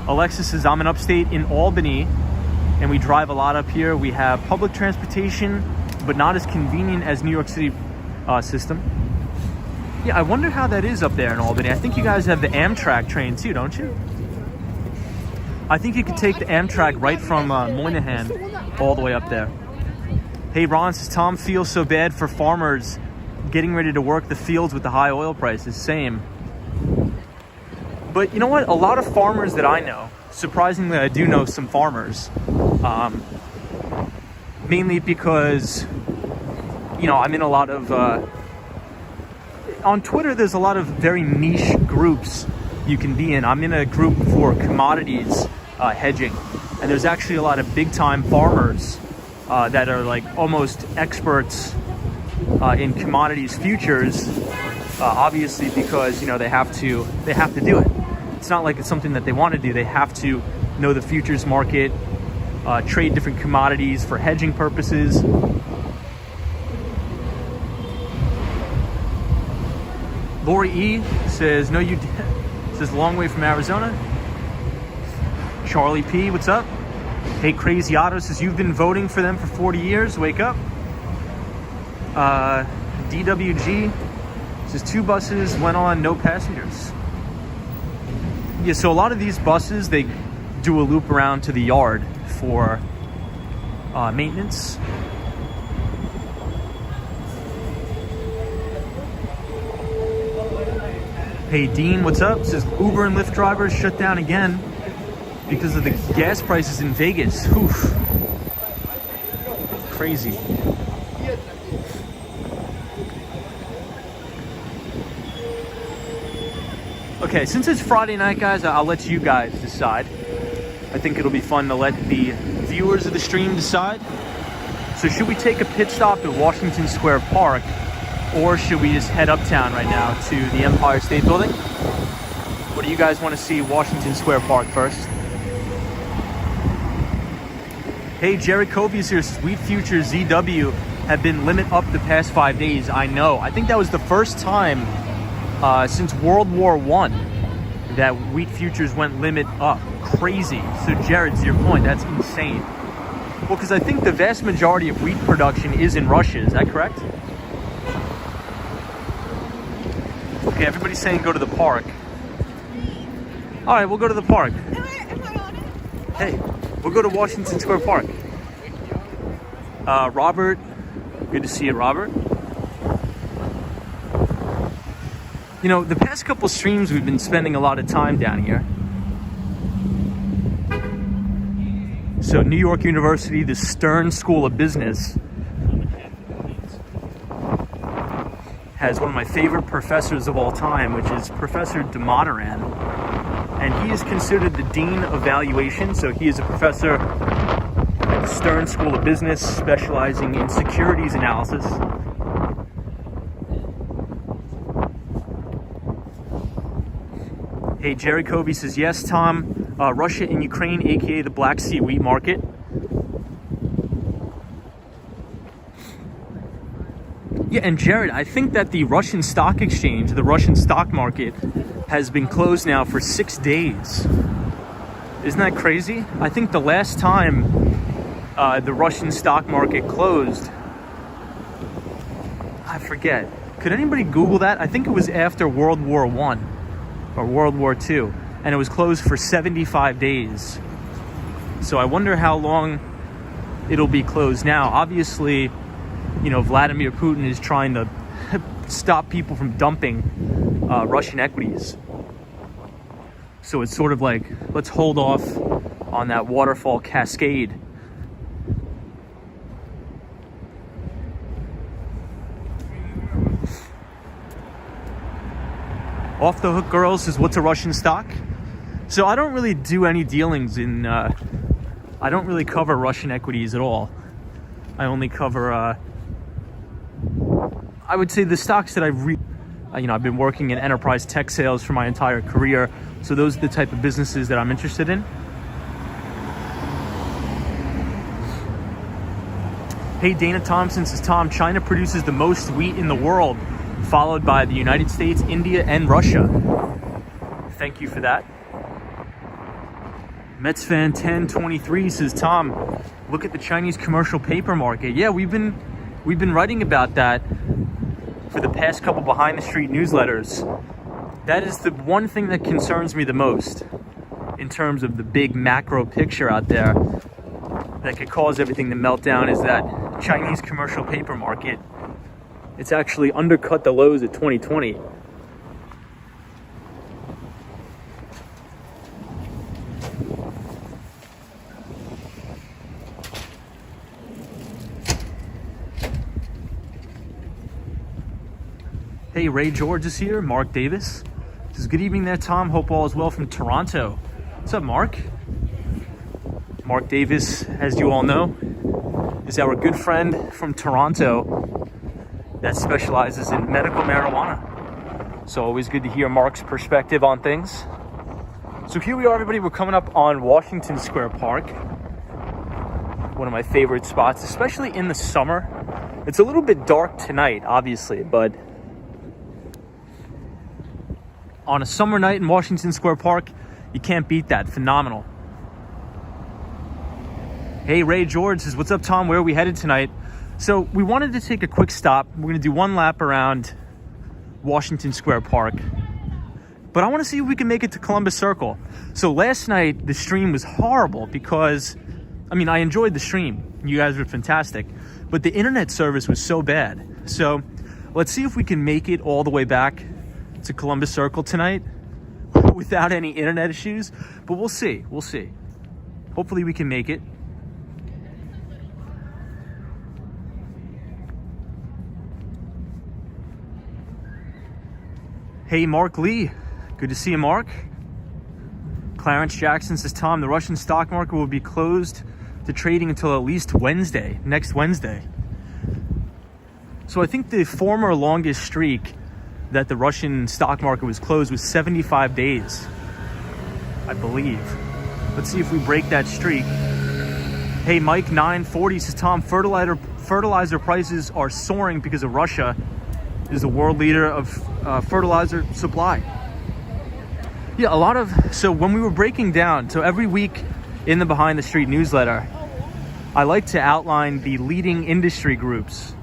Speaker 1: Alexis says, I'm in upstate in Albany. and we drive a lot up here. We have public transportation, but not as convenient as New York City system. Yeah, I wonder how that is up there in Albany. I think you guys have the Amtrak train too, don't you? I think you could take the Amtrak right from Moynihan all the way up there. Hey Ron, says Tom feels so bad for farmers getting ready to work the fields with the high oil prices. Same. But you know what? A lot of farmers that I know, surprisingly I do know some farmers, mainly because, you know, I'm in a lot of, on Twitter there's a lot of very niche groups you can be in. I'm in a group for commodities hedging, and there's actually a lot of big time farmers that are like almost experts in commodities futures, obviously because, you know, they have to do it. It's not like it's something that they want to do. They have to know the futures market, trade different commodities for hedging purposes. Lori E says, no, you says long way from Arizona. Charlie P, what's up? Hey, Crazy Otto says, you've been voting for them for 40 years. Wake up. DWG says 2 buses went on, no passengers. Yeah, so a lot of these buses, they do a loop around to the yard for maintenance. Hey Dean, what's up? Says Uber and Lyft drivers shut down again because of the gas prices in Vegas. Oof. Crazy. Okay, since it's Friday night, guys, I'll let you guys decide. I think it'll be fun to let the viewers of the stream decide. So should we take a pit stop at Washington Square Park, or should we just head uptown right now to the Empire State Building? What do you guys want to see? Washington Square Park first. Hey, Jerry Kobe's here. Wheat futures ZW have been limit up the past 5 days. I know. I think that was the first time since World War I that wheat futures went limit up. Crazy. So Jared, to your point, that's insane. Well, because I think the vast majority of wheat production is in Russia. Is that correct? Okay, everybody's saying go to the park. All right, we'll go to the park. Hey, we'll go to Washington Square Park. Robert, good to see you, Robert. You know, the past couple streams, we've been spending a lot of time down here. So New York University, the Stern School of Business, has one of my favorite professors of all time, which is Professor DeMonaran. And he is considered the Dean of Valuation. So he is a professor at the Stern School of Business, specializing in securities analysis. Hey, Jerry Covey says, yes, Tom, Russia and Ukraine, aka the Black Sea wheat market. Yeah, and Jared, I think that the Russian stock exchange, the Russian stock market, has been closed now for 6 days. Isn't that crazy? I think the last time the Russian stock market closed, I forget. Could anybody Google that? I think it was after World War I or World War II, and it was closed for 75 days. So I wonder how long it'll be closed now. Obviously, you know, Vladimir Putin is trying to stop people from dumping Russian equities. So it's sort of like, let's hold off on that waterfall cascade. Off the Hook Girls says, what's a Russian stock? So I don't really do any dealings in, I don't really cover Russian equities at all. I only cover, I would say the stocks that I've I've been working in enterprise tech sales for my entire career. So those are the type of businesses that I'm interested in. Hey, Dana Thompson says, Tom, China produces the most wheat in the world, followed by the United States, India, and Russia. Thank you for that. Mets fan 1023 says, Tom, look at the Chinese commercial paper market. Yeah, we've been writing about that for the past couple behind the street newsletters. That is the one thing that concerns me the most in terms of the big macro picture out there that could cause everything to melt down, is that Chinese commercial paper market. It's actually undercut the lows of 2020. Hey, Ray George is here. Mark Davis says, good evening there, Tom. Hope all is well from Toronto. What's up, Mark? Mark Davis, as you all know, is our good friend from Toronto that specializes in medical marijuana. So always good to hear Mark's perspective on things. So here we are, everybody. We're coming up on Washington Square Park. One of my favorite spots, especially in the summer. It's a little bit dark tonight, obviously, but on a summer night in Washington Square Park, you can't beat that. Phenomenal. Hey, Ray George says, what's up, Tom? Where are we headed tonight? So we wanted to take a quick stop. We're going to do one lap around Washington Square Park, but I want to see if we can make it to Columbus Circle. So last night, the stream was horrible because, I enjoyed the stream. You guys were fantastic, but the internet service was so bad. So let's see if we can make it all the way back to Columbus Circle tonight without any internet issues, but we'll see. Hopefully we can make it. Hey, Mark Lee, good to see you, Mark. Clarence Jackson says, Tom, the Russian stock market will be closed to trading until at least next Wednesday. So I think the former longest streak that the Russian stock market was closed was 75 days, I believe. Let's see if we break that streak. Hey, Mike 940 says, Tom, fertilizer prices are soaring because of Russia is the world leader of fertilizer supply. Yeah, so when we were breaking down, so every week in the Behind the Street newsletter, I like to outline the leading industry groups.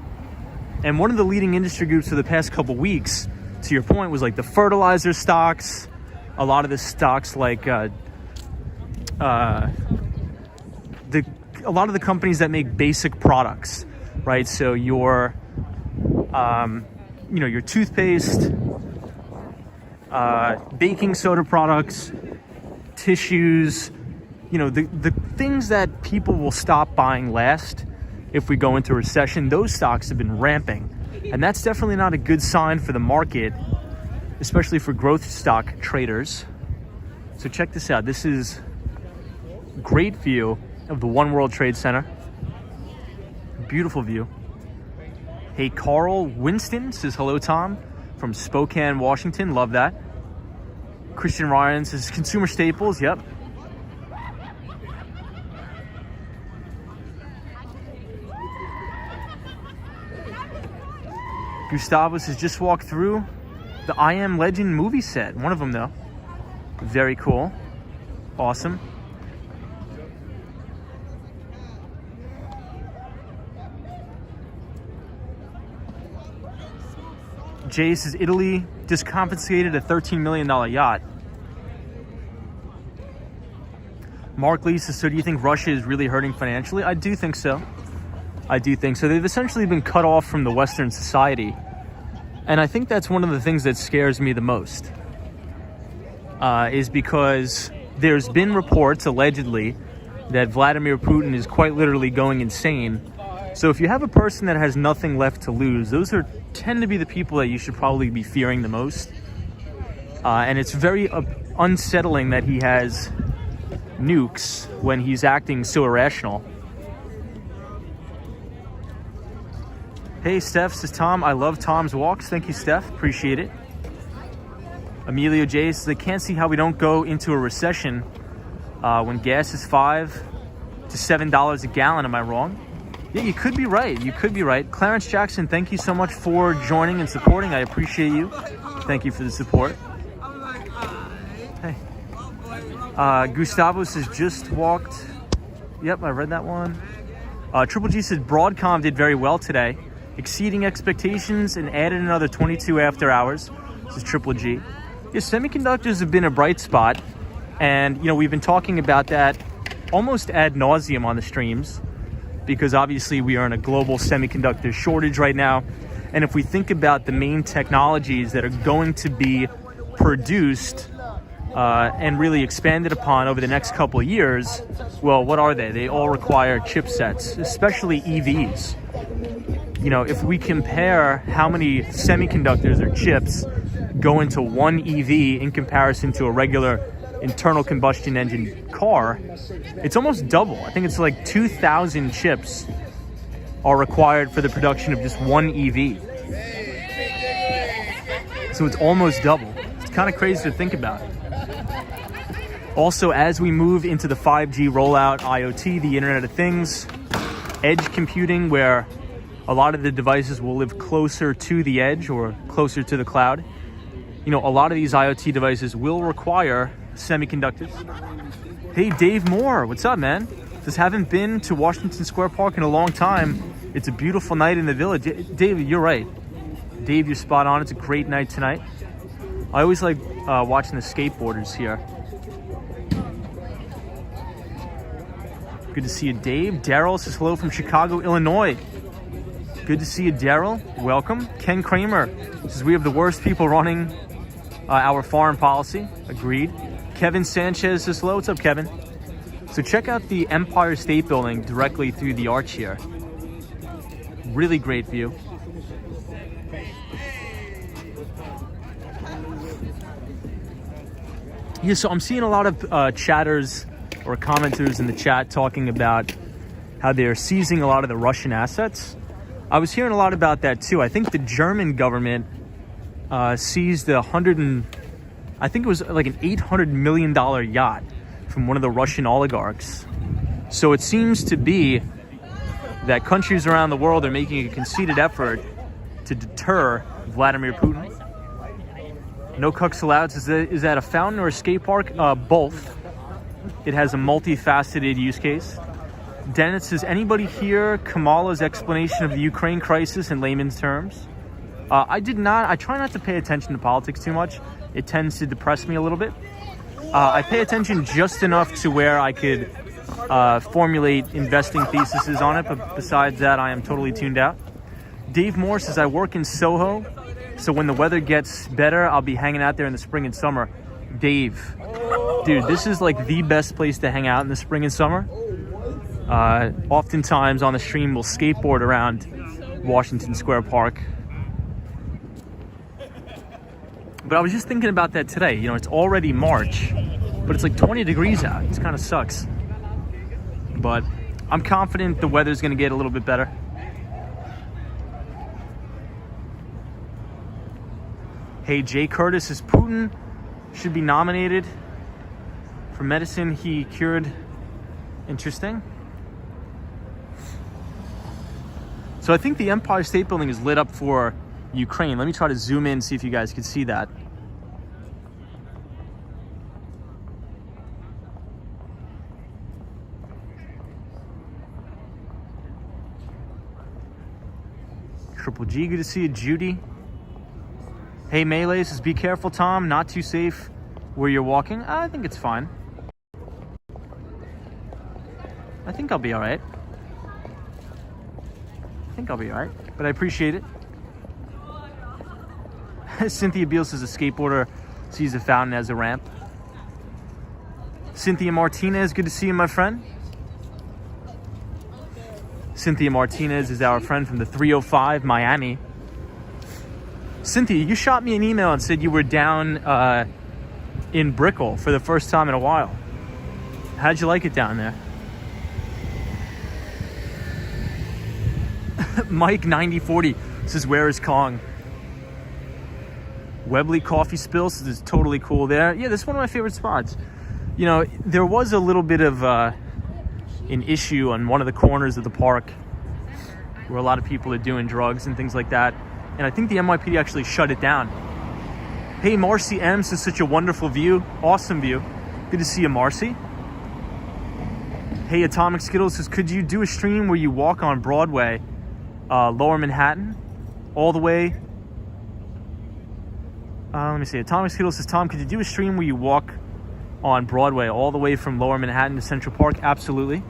Speaker 1: And one of the leading industry groups for the past couple weeks, to your point, was like the fertilizer stocks, a lot of the stocks like a lot of the companies that make basic products, right? So your toothpaste, baking soda products, tissues, the things that people will stop buying last if we go into a recession. Those stocks have been ramping. And that's definitely not a good sign for the market, especially for growth stock traders. So check this out. This is a great view of the One World Trade Center. Beautiful view. Hey, Carl Winston says, hello, Tom, from Spokane, Washington. Love that. Christian Ryan says, consumer staples. Yep. Gustavo says, just walked through the I Am Legend movie set. One of them, though. Very cool. Awesome. Jay says, Italy discompensated a $13 million yacht. Mark Lee says, so do you think Russia is really hurting financially? I do think so. They've essentially been cut off from the Western society. And I think that's one of the things that scares me the most, is because there's been reports, allegedly, that Vladimir Putin is quite literally going insane. So if you have a person that has nothing left to lose, those tend to be the people that you should probably be fearing the most. And it's very unsettling that he has nukes when he's acting so irrational. Hey, Steph says, Tom, I love Tom's walks. Thank you, Steph. Appreciate it. Emilio J says, I can't see how we don't go into a recession when gas is $5 to $7 a gallon. Am I wrong? Yeah, you could be right. Clarence Jackson, thank you so much for joining and supporting. I appreciate you. Thank you for the support. Hey. Gustavo says just walked. Yep, I read that one. Triple G says Broadcom did very well today, exceeding expectations and added another 22 after hours. This is Triple G. Yeah, semiconductors have been a bright spot, and we've been talking about that almost ad nauseum on the streams, because obviously we are in a global semiconductor shortage right now. And if we think about the main technologies that are going to be produced and really expanded upon over the next couple of years, well, what are they? They all require chipsets, especially EVs. If we compare how many semiconductors or chips go into one EV in comparison to a regular internal combustion engine car, it's almost double. I think it's like 2,000 chips are required for the production of just one EV. So it's almost double. It's kind of crazy to think about. Also, as we move into the 5G rollout, IoT, the Internet of Things, edge computing, where a lot of the devices will live closer to the edge or closer to the cloud, a lot of these IoT devices will require semiconductors. Hey, Dave Moore, what's up, man? Just haven't been to Washington Square Park in a long time. It's a beautiful night in the village. Dave, you're right. Dave, you're spot on. It's a great night tonight. I always like watching the skateboarders here. Good to see you, Dave. Daryl says hello from Chicago, Illinois. Good to see you, Daryl. Welcome. Ken Kramer says we have the worst people running our foreign policy. Agreed. Kevin Sanchez says hello. What's up, Kevin? So check out the Empire State Building directly through the arch here. Really great view. Yeah, so I'm seeing a lot of chatters or commenters in the chat talking about how they're seizing a lot of the Russian assets. I was hearing a lot about that too. I think the German government seized I think it was like an $800 million yacht from one of the Russian oligarchs. So it seems to be that countries around the world are making a conceited effort to deter Vladimir Putin. No cucks allowed. Is that a fountain or a skate park? Both. It has a multifaceted use case. Dennis says, anybody hear Kamala's explanation of the Ukraine crisis in layman's terms? I did not. I try not to pay attention to politics too much. It tends to depress me a little bit. I pay attention just enough to where I could formulate investing theses on it, but besides that, I am totally tuned out. Dave Moore says, I work in Soho, so when the weather gets better, I'll be hanging out there in the spring and summer. Dave, dude, this is like the best place to hang out in the spring and summer. Oftentimes on the stream, we'll skateboard around Washington Square Park. But I was just thinking about that today. It's already March, but it's like 20 degrees out. It kind of sucks. But I'm confident the weather's going to get a little bit better. Hey, Jay Curtis says Putin should be nominated for medicine he cured. Interesting. So I think the Empire State Building is lit up for Ukraine. Let me try to zoom in, see if you guys can see that. Triple G, good to see you. Judy. Hey, Melee says, be careful, Tom. Not too safe where you're walking. I think it's fine. I think I'll be all right. But I appreciate it. Cynthia Beal says a skateboarder sees a fountain as a ramp. Cynthia Martinez, good to see you, my friend. Cynthia Martinez is our friend from the 305 Miami. Cynthia, you shot me an email and said you were down in Brickell for the first time in a while. How'd you like it down there? Mike 9040 says, where is Kong? Webley Coffee Spill says it's totally cool there. Yeah, this is one of my favorite spots. There was a little bit of an issue on one of the corners of the park where a lot of people are doing drugs and things like that. And I think the NYPD actually shut it down. Hey, Marcy M says such a wonderful view. Awesome view. Good to see you, Marcy. Hey, Atomic Skittles says, could you do a stream where you walk on Broadway, Lower Manhattan, all the way? Let me see. Atomic Skittles says, Tom, could you do a stream where you walk on Broadway all the way from Lower Manhattan to Central Park? Absolutely.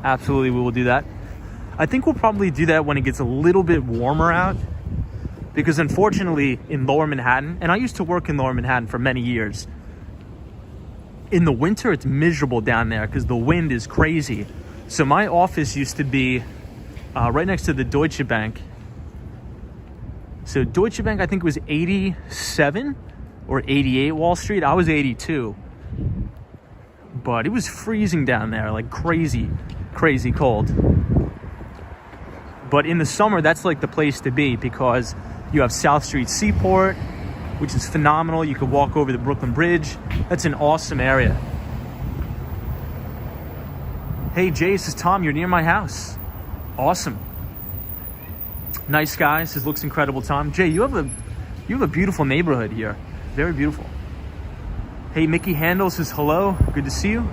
Speaker 1: Absolutely, we will do that. I think we'll probably do that when it gets a little bit warmer out, because unfortunately in Lower Manhattan, and I used to work in Lower Manhattan for many years, in the winter it's miserable down there because the wind is crazy. So my office used to be right next to the Deutsche Bank. So Deutsche Bank, I think it was 87 or 88 Wall Street. I was 82. But it was freezing down there, like crazy cold. But in the summer, that's like the place to be because you have South Street Seaport, which is phenomenal. You could walk over the Brooklyn Bridge. That's an awesome area. Hey, Jay, says, Tom, you're near my house. Awesome. Nice guy, says, looks incredible, Tom. Jay, you have a beautiful neighborhood here. Very beautiful. Hey, Mickey Handel says, hello. Good to see you.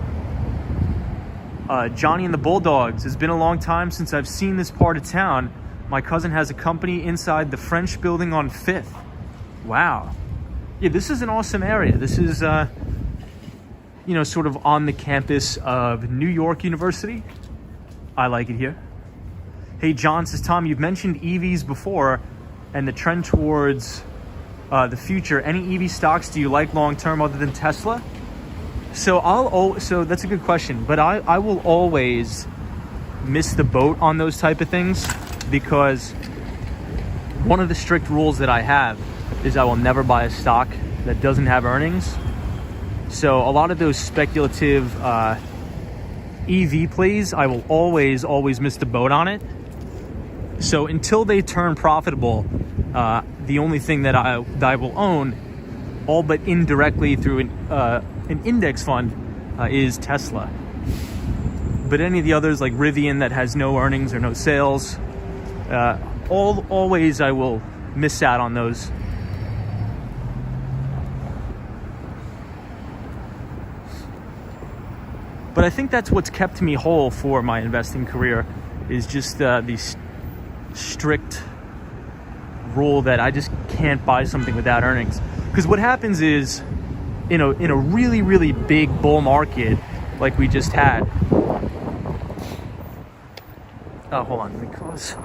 Speaker 1: Johnny and the Bulldogs. It's been a long time since I've seen this part of town. My cousin has a company inside the French building on 5th. Wow. Yeah, this is an awesome area. This is, sort of on the campus of New York University. I like it here. Hey, John says, Tom, you've mentioned EVs before and the trend towards the future. Any EV stocks do you like long-term other than Tesla? So that's a good question, but I will always miss the boat on those type of things because one of the strict rules that I have is I will never buy a stock that doesn't have earnings. So a lot of those speculative EV plays, I will always miss the boat on it. So until they turn profitable, the only thing that I will own, all but indirectly through an index fund, is Tesla. But any of the others like Rivian that has no earnings or no sales, always I will miss out on those. But I think that's what's kept me whole for my investing career, is just these strict rule that I just can't buy something without earnings. Because what happens is, in a really big bull market like we just had. Oh, hold on, let me close.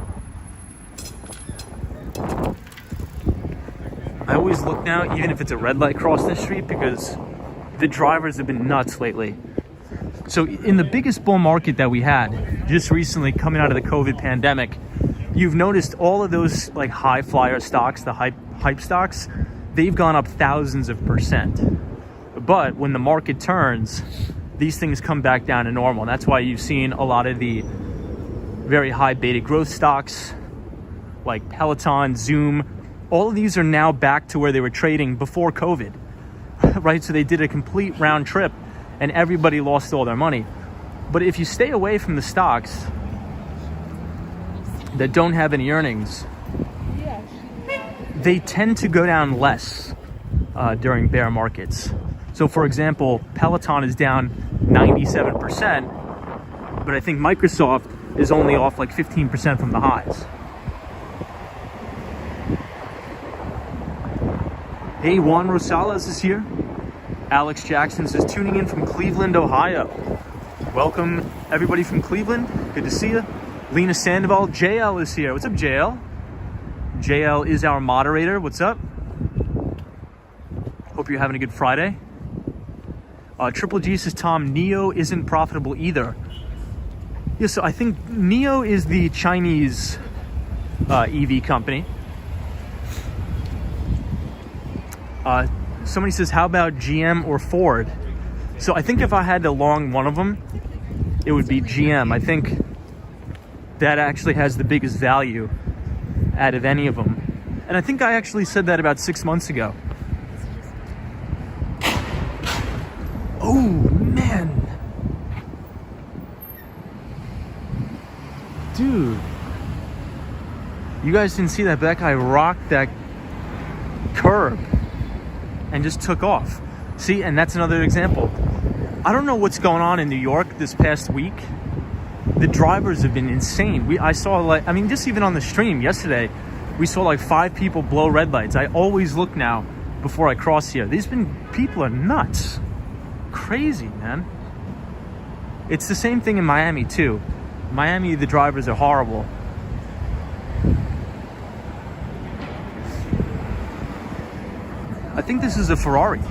Speaker 1: I always look now, even if it's a red light across the street, because the drivers have been nuts lately. So in the biggest bull market that we had just recently, coming out of the COVID pandemic, you've noticed all of those like high flyer stocks, the hype stocks, they've gone up thousands of %. But when the market turns, these things come back down to normal. And that's why you've seen a lot of the very high beta growth stocks like Peloton, Zoom, all of these are now back to where they were trading before COVID, right? So they did a complete round trip and everybody lost all their money. But if you stay away from the stocks that don't have any earnings, they tend to go down less during bear markets. So for example, Peloton is down 97%, but I think Microsoft is only off like 15% from the highs. Hey, Juan Rosales is here. Alex Jackson says, tuning in from Cleveland, Ohio. Welcome everybody from Cleveland. Good to see you. Lena Sandoval, JL is here. What's up, JL? JL is our moderator. What's up? Hope you're having a good Friday. Triple G says, Tom, NEO isn't profitable either. Yeah, so I think NEO is the Chinese EV company. Somebody says, how about GM or Ford? So I think if I had to long one of them, it would be GM. I think that actually has the biggest value out of any of them. And I think I actually said that about 6 months ago. Oh, man. Dude. You guys didn't see that, but that guy rocked that curb and just took off. See, and that's another example. I don't know what's going on in New York this past week. The drivers have been insane. I saw just even on the stream yesterday, we saw like 5 people blow red lights. I always look now before I cross here. People are nuts. Crazy, man. It's the same thing in Miami too. Miami, the drivers are horrible. I think this is a Ferrari.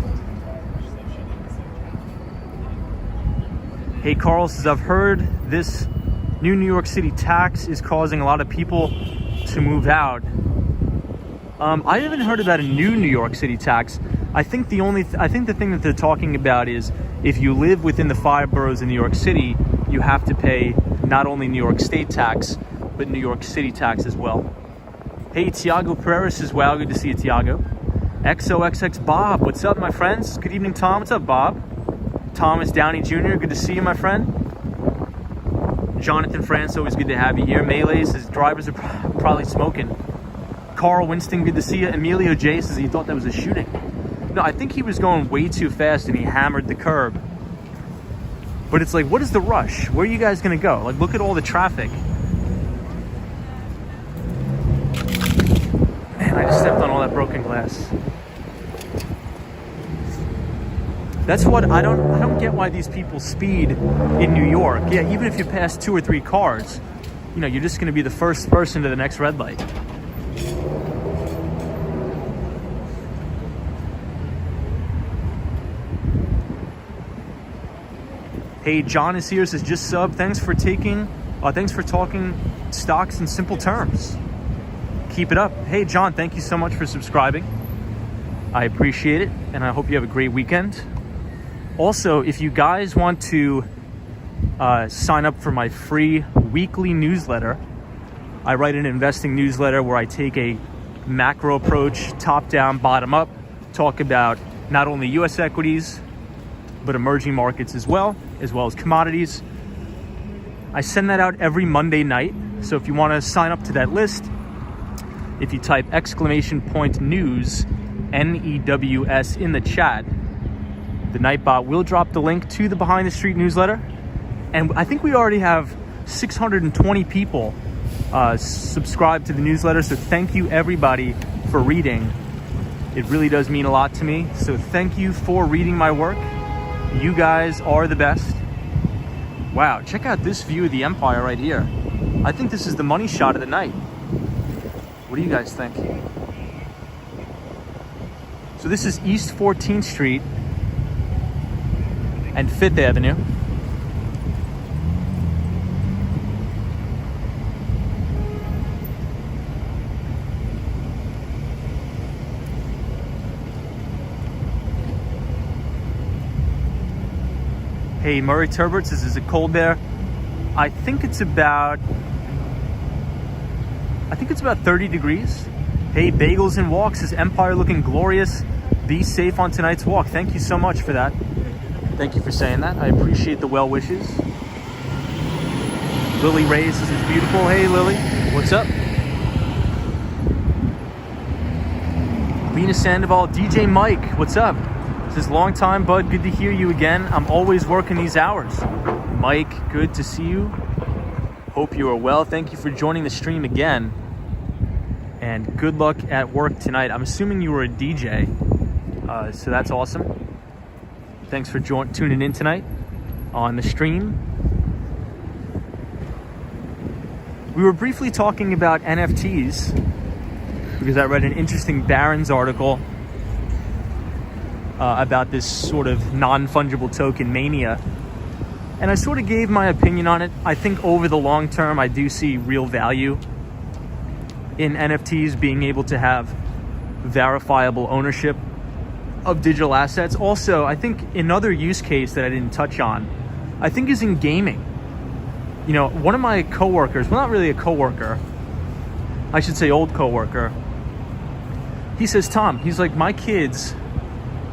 Speaker 1: Hey, Carl says, I've heard this new New York City tax is causing a lot of people to move out. I haven't heard about a new New York City tax. I think the thing that they're talking about is if you live within the 5 boroughs in New York City, you have to pay not only New York State tax, but New York City tax as well. Hey, Tiago Pereira says, wow, good to see you, Tiago. XOXX Bob, what's up, my friends? Good evening, Tom. What's up, Bob? Thomas Downey Jr., good to see you, my friend. Jonathan France, always good to have you here. Melee says, drivers are probably smoking. Carl Winston, good to see you. Emilio J says he thought that was a shooting. No, I think he was going way too fast and he hammered the curb. But it's like, what is the rush? Where are you guys gonna go? Like, look at all the traffic. Man, I just stepped on all that broken glass. That's what I don't get why these people speed in New York. Yeah, even if you pass 2 or 3 cars, you're just gonna be the first person to the next red light. Hey, John is here, says just sub. Thanks for talking stocks in simple terms. Keep it up. Hey, John, thank you so much for subscribing. I appreciate it, and I hope you have a great weekend. Also, if you guys want to sign up for my free weekly newsletter, I write an investing newsletter where I take a macro approach, top down, bottom up, talk about not only US equities, but emerging markets as well as commodities. I send that out every Monday night. So if you want to sign up to that list, if you type !news, NEWS in the chat, the Nightbot will drop the link to the Behind the Street newsletter. And I think we already have 620 people subscribed to the newsletter. So thank you everybody for reading. It really does mean a lot to me. So thank you for reading my work. You guys are the best. Wow, check out this view of the Empire right here. I think this is the money shot of the night. What do you guys think? So this is East 14th Street and 5th Avenue. Hey, Murray Turbert says, is it cold there? I think it's about 30 degrees. Hey, Bagels and Walks says, Empire looking glorious. Be safe on tonight's walk. Thank you so much for that. Thank you for saying that. I appreciate the well wishes. Lily Ray says it's beautiful. Hey, Lily, what's up? Lena Sandoval, DJ Mike, what's up? Says, long time, bud. Good to hear you again. I'm always working these hours. Mike, good to see you. Hope you are well. Thank you for joining the stream again. And good luck at work tonight. I'm assuming you were a DJ, so that's awesome. Thanks for tuning in tonight on the stream. We were briefly talking about NFTs because I read an interesting Barron's article about this sort of non-fungible token mania. And I sort of gave my opinion on it. I think over the long term, I do see real value in NFTs being able to have verifiable ownership of digital assets. Also, I think another use case that I didn't touch on, I think is in gaming. One of my coworkers, well, not really a coworker, I should say old coworker, he says, Tom, he's like, my kids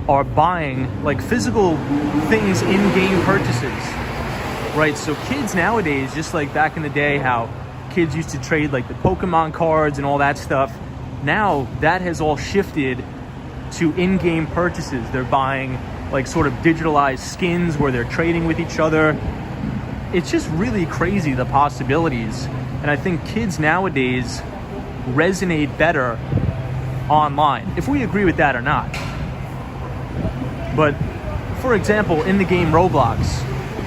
Speaker 1: are buying like physical things in-game purchases, right? So kids nowadays, just like back in the day, how kids used to trade like the Pokemon cards and all that stuff, now that has all shifted to in-game purchases. They're buying like sort of digitalized skins where they're trading with each other. It's just really crazy, the possibilities. And I think kids nowadays resonate better online, if we agree with that or not. But for example, in the game Roblox,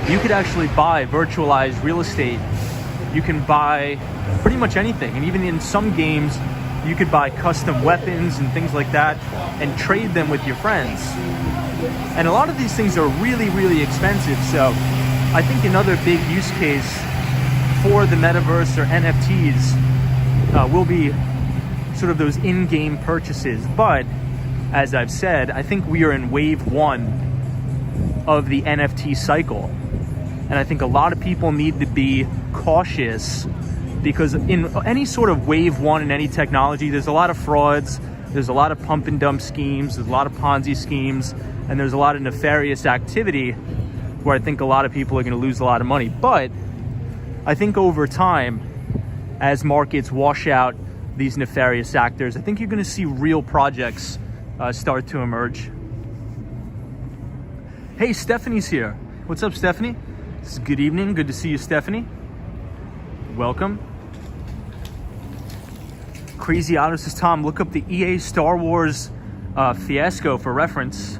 Speaker 1: you could actually buy virtualized real estate. You can buy pretty much anything. And even in some games, you could buy custom weapons and things like that and trade them with your friends. And a lot of these things are really, really expensive. So I think another big use case for the metaverse or NFTs will be sort of those in-game purchases. But as I've said, I think we are in wave 1 of the NFT cycle. And I think a lot of people need to be cautious, because in any sort of wave 1 in any technology, there's a lot of frauds, there's a lot of pump and dump schemes, there's a lot of Ponzi schemes, and there's a lot of nefarious activity where I think a lot of people are going to lose a lot of money. But I think over time, as markets wash out these nefarious actors, I think you're going to see real projects start to emerge. Hey, Stephanie's here. What's up, Stephanie? Good evening. Good to see you, Stephanie. Welcome. Crazy Auto says, Tom, look up the EA Star Wars fiasco for reference.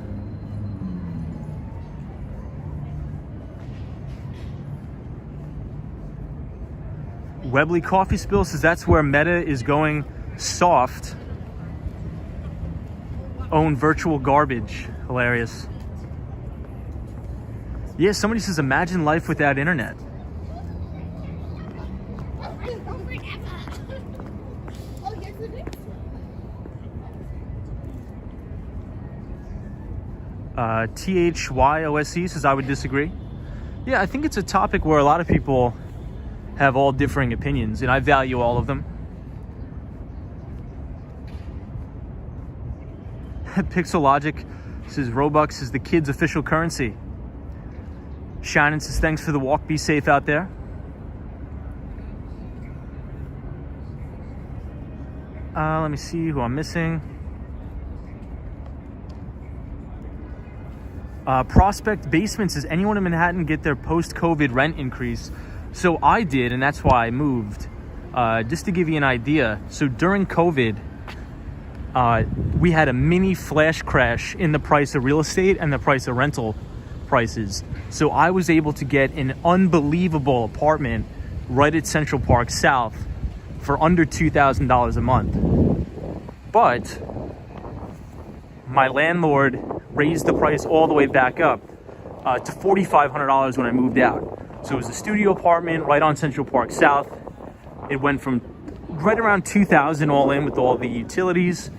Speaker 1: Webley Coffee Spill says that's where Meta is going soft. Own virtual garbage. Hilarious. Yeah, somebody says, imagine life without internet. THYOSC says, I would disagree. Yeah, I think it's a topic where a lot of people have all differing opinions, and I value all of them. Pixelogic says, Robux is the kids' official currency. Shannon says, thanks for the walk. Be safe out there. Let me see who I'm missing. Prospect Basement says, anyone in Manhattan get their post-COVID rent increase? So I did, and that's why I moved. Just to give you an idea, so during COVID, we had a mini flash crash in the price of real estate and the price of rental prices. So I was able to get an unbelievable apartment right at Central Park South for under $2,000 a month. But my landlord raised the price all the way back up to $4,500 when I moved out. So it was a studio apartment right on Central Park South. It went from right around $2,000 all in with all the utilities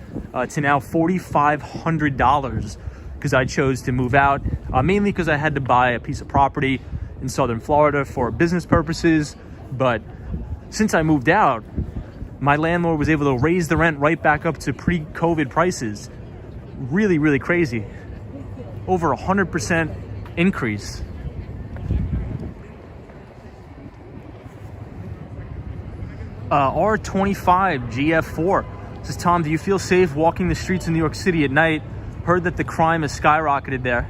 Speaker 1: to now $4,500 because I chose to move out, mainly because I had to buy a piece of property in Southern Florida for business purposes. But since I moved out, my landlord was able to raise the rent right back up to pre-COVID prices. Really, really crazy. Over 100% increase. R25 GF4 says, Tom, do you feel safe walking the streets in New York City at night? Heard that the crime has skyrocketed there.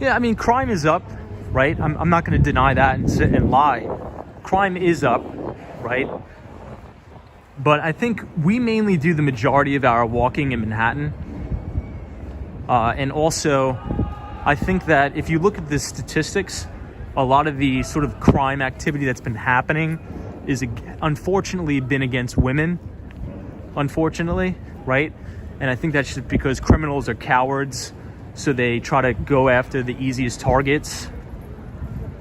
Speaker 1: Yeah, I mean, crime is up, right? I'm not going to deny that and lie. Crime is up, right? But I think we mainly do the majority of our walking in Manhattan. And also, I think that if you look at the statistics, a lot of the sort of crime activity that's been happening is unfortunately been against women, unfortunately, right? And I think that's just because criminals are cowards, so they try to go after the easiest targets.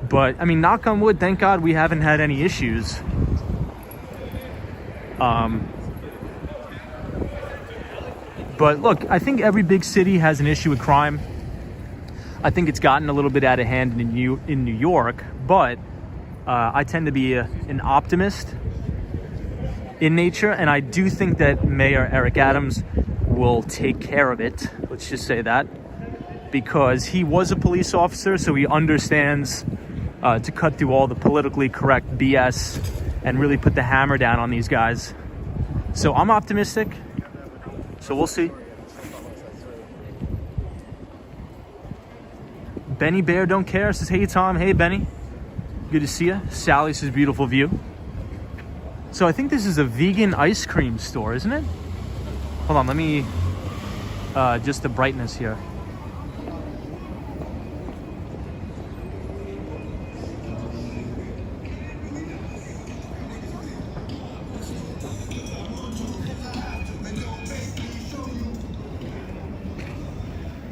Speaker 1: But I mean, knock on wood, thank God we haven't had any issues. But look, I think every big city has an issue with crime. I think it's gotten a little bit out of hand in New York, but I tend to be an optimist in nature, and I do think that Mayor Eric Adams will take care of it. Let's just say that, because he was a police officer, so he understands to cut through all the politically correct BS and really put the hammer down on these guys. So I'm optimistic. So we'll see. Benny Bear Don't Care says, hey Tom, hey Benny. Good to see you. Sally says, beautiful view. So I think this is a vegan ice cream store, isn't it? Hold on, let me, just the brightness here.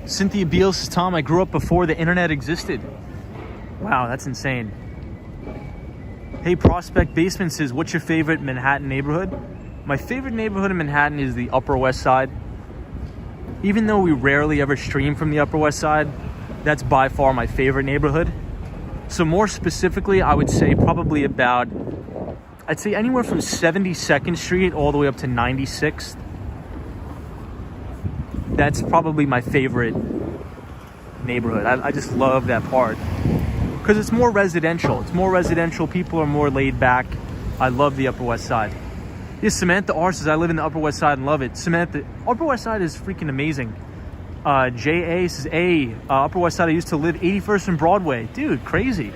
Speaker 1: Cynthia Beal says, Tom, I grew up before the internet existed. Wow, that's insane. Hey, Prospect Basement says, what's your favorite Manhattan neighborhood? My favorite neighborhood in Manhattan is the Upper West Side. Even though we rarely ever stream from the Upper West Side, that's by far my favorite neighborhood. So more specifically, I would say probably about, I'd say anywhere from 72nd Street all the way up to 96th. That's probably my favorite neighborhood. I just love that part because it's more residential. It's more residential. People are more laid back. I love the Upper West Side. Yes, Samantha R says, I live in the Upper West Side and love it. Samantha, Upper West Side is freaking amazing. J.A. says, Upper West Side, I used to live 81st and Broadway. Dude, crazy.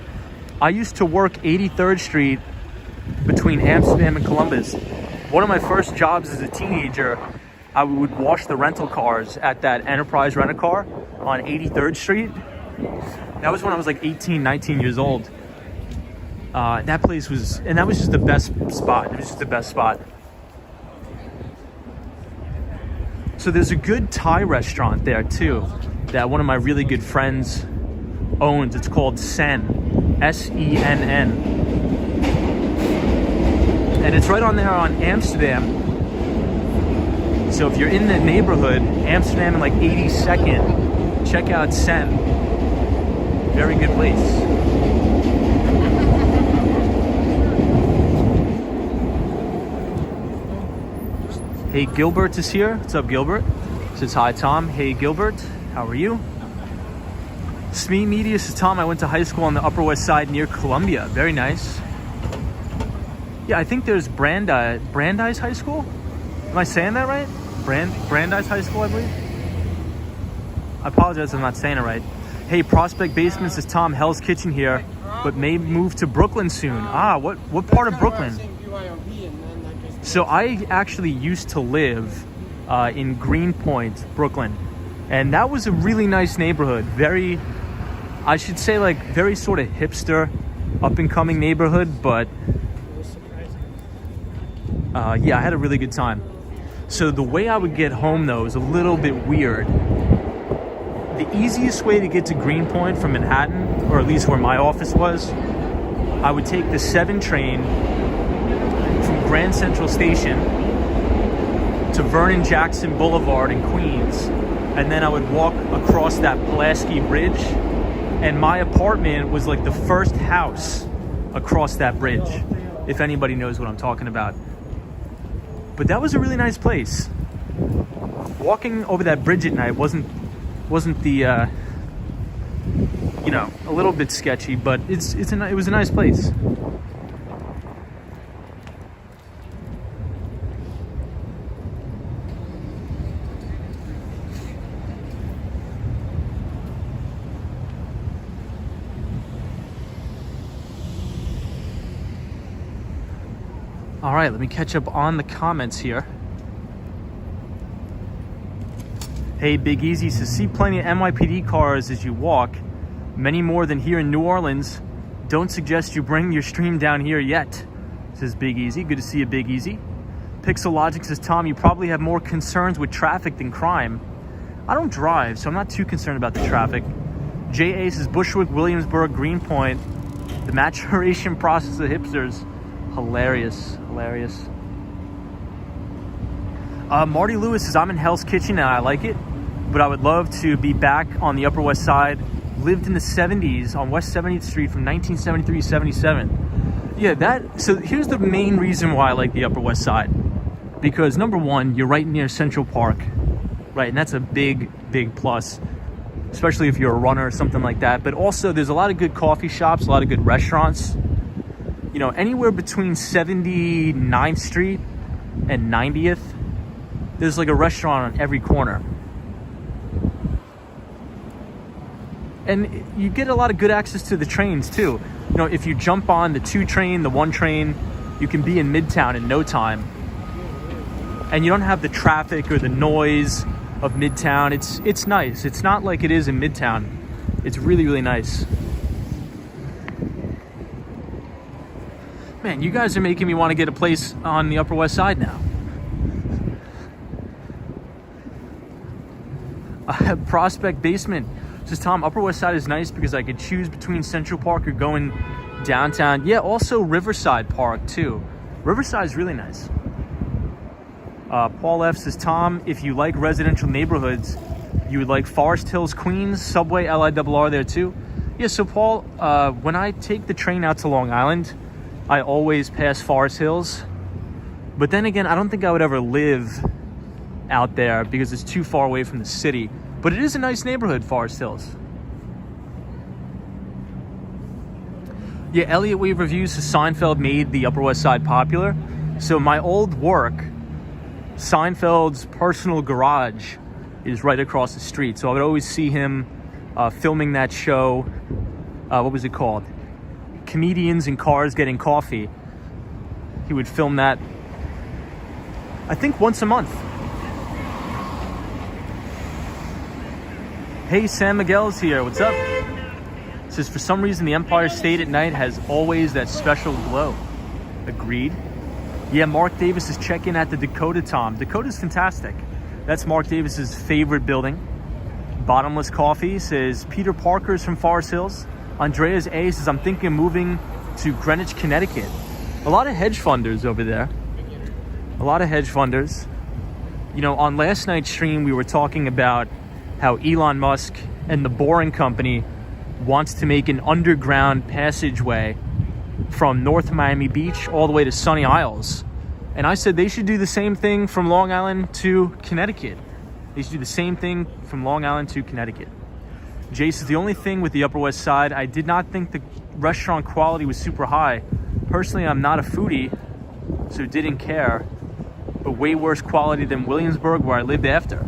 Speaker 1: I used to work 83rd Street between Amsterdam and Columbus. One of my first jobs as a teenager, I would wash the rental cars at that Enterprise Rent-A-Car on 83rd Street. That was when I was like 18, 19 years old. That place was, and that was just the best spot. It was just the best spot. So there's a good Thai restaurant there too, that one of my really good friends owns. It's called Sen, S-E-N-N. And it's right on there on Amsterdam. So if you're in the neighborhood, Amsterdam and like 82nd, check out Sen. Very good place. Hey, Gilbert is here. What's up, Gilbert? Says, hi, Tom. Hey, Gilbert. How are you? Smee Media says, Tom, I went to high school on the Upper West Side near Columbia. Very nice. Yeah, I think there's Brandeis High School. Am I saying that right? Brandeis High School, I believe. I apologize if I'm not saying it right. Hey, Prospect Basement says, Tom, Hell's Kitchen here, but may move to Brooklyn soon. What part of Brooklyn? So I actually used to live in Greenpoint, Brooklyn. And that was a really nice neighborhood. Very, I should say like very sort of hipster, up and coming neighborhood, but yeah, I had a really good time. So the way I would get home though is a little bit weird. The easiest way to get to Greenpoint from Manhattan, or at least where my office was, I would take the 7 train from Grand Central Station to Vernon Jackson Boulevard in Queens, and then I would walk across that Pulaski Bridge, and my apartment was like the first house across that bridge, if anybody knows what I'm talking about. But that was a really nice place. Walking over that bridge at night wasn't the you know, a little bit sketchy, but it was a nice place. All right, let me catch up on the comments here. Hey, Big Easy says, see plenty of NYPD cars as you walk. Many more than here in New Orleans. Don't suggest you bring your stream down here yet, says Big Easy. Good to see you, Big Easy. Pixelogic says, Tom, you probably have more concerns with traffic than crime. I don't drive, so I'm not too concerned about the traffic. J.A. says, Bushwick, Williamsburg, Greenpoint. The maturation process of hipsters. Hilarious. Marty Lewis says, I'm in Hell's Kitchen and I like it, but I would love to be back on the Upper West Side. Lived in the 70s on West 70th Street from 1973 to 77. Yeah, so here's the main reason why I like the Upper West Side. Because number one, you're right near Central Park, right? And that's a big plus, especially if you're a runner or something like that. But also there's a lot of good coffee shops, a lot of good restaurants. You know, anywhere between 79th Street and 90th, there's like a restaurant on every corner. And you get a lot of good access to the trains too. You know, if you jump on the 2 train, the 1 train, you can be in Midtown in no time. And you don't have the traffic or the noise of Midtown. It's nice. It's not like it is in Midtown. It's really, really nice. Man, you guys are making me want to get a place on the Upper West Side now. Prospect Basement says, Tom, Upper West Side is nice because I could choose between Central Park or going downtown. Yeah, also Riverside Park too. Riverside is really nice. Paul F says, Tom, if you like residential neighborhoods, you would like Forest Hills, Queens, Subway, LIRR there too. Yeah, so Paul, when I take the train out to Long Island, I always pass Forest Hills. But then again, I don't think I would ever live out there because it's too far away from the city. But it is a nice neighborhood, Forest Hills. Yeah, Elliot Wave Reviews says Seinfeld made the Upper West Side popular. So my old work, Seinfeld's personal garage is right across the street. So I would always see him filming that show. What was it called? Comedians in Cars Getting Coffee. He would film that, I think, once a month. Hey, San Miguel's here. What's up? It says, for some reason, the Empire State at night has always that special glow. Agreed. Yeah, Mark Davis is checking at the Dakota, Tom. Dakota's fantastic. That's Mark Davis's favorite building. Bottomless Coffee says, Peter Parker's from Forest Hills. Andrea's A says, I'm thinking of moving to Greenwich, Connecticut. A lot of hedge funders over there. A lot of hedge funders. You know, on last night's stream, we were talking about how Elon Musk and the Boring Company wants to make an underground passageway from North Miami Beach all the way to Sunny Isles. And I said they should do the same thing from Long Island to Connecticut. They should do the same thing from Long Island to Connecticut. Jace is the only thing with the Upper West Side. I did not think the restaurant quality was super high. Personally, I'm not a foodie, so didn't care. But way worse quality than Williamsburg, where I lived after.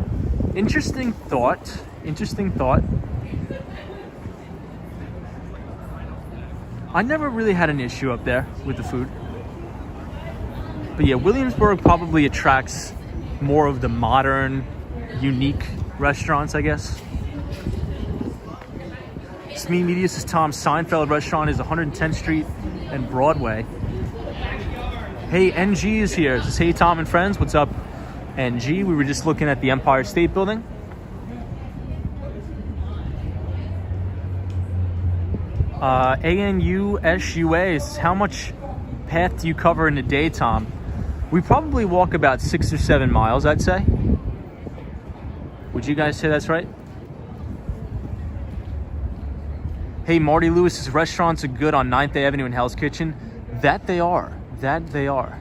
Speaker 1: Interesting thought. Interesting thought. I never really had an issue up there with the food. But yeah, Williamsburg probably attracts more of the modern, unique restaurants, I guess. Smee Media says, Tom, Seinfeld restaurant is 110th Street and Broadway. Hey, NG is here. Says, hey, Tom and friends, what's up? NG, we were just looking at the Empire State Building. ANUSUA says, how much path do you cover in a day, Tom? We probably walk about 6 or 7 miles, I'd say. Would you guys say that's right? Hey, Marty Lewis's restaurants are good on 9th Avenue and Hell's Kitchen. That they are. That they are.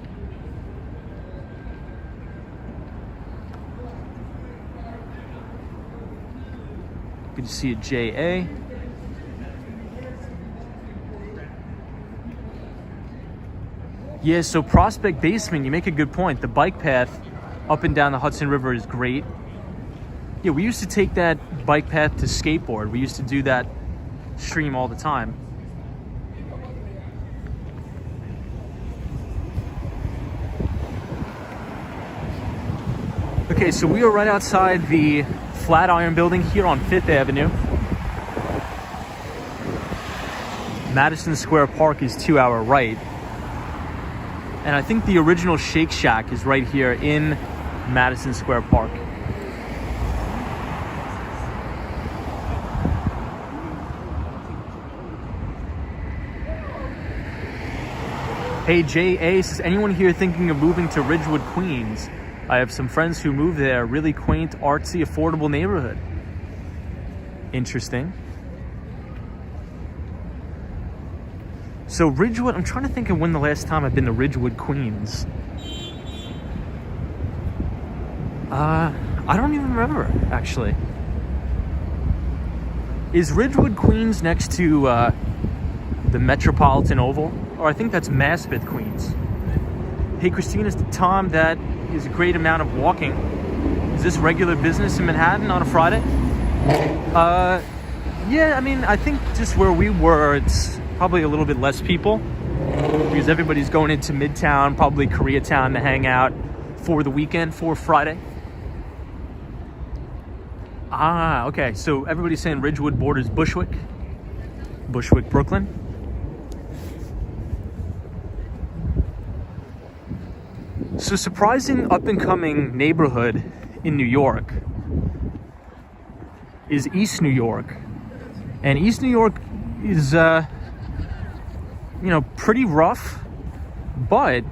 Speaker 1: Good to see you, J.A. Yeah, so Prospect Basement, you make a good point. The bike path up and down the Hudson River is great. Yeah, we used to take that bike path to skateboard. We used to do that stream all the time. Okay, so we are right outside the Flatiron Building here on 5th Avenue. Madison Square Park is to our right. And I think the original Shake Shack is right here in Madison Square Park. Hey, J.A. says, anyone here thinking of moving to Ridgewood, Queens? I have some friends who moved there. Really quaint, artsy, affordable neighborhood. Interesting. So Ridgewood, I'm trying to think of when the last time I've been to Ridgewood, Queens. I don't even remember, actually. Is Ridgewood, Queens next to the Metropolitan Oval? Or I think that's Maspeth, Queens. Hey, Christina, Tom, that is a great amount of walking. Is this regular business in Manhattan on a Friday? Yeah, I mean, I think just where we were, it's probably a little bit less people because everybody's going into Midtown, probably Koreatown to hang out for the weekend, for Friday. Ah, okay. So everybody's saying Ridgewood borders Bushwick, Brooklyn. So surprising up-and-coming neighborhood in New York is East New York. And East New York is, pretty rough. But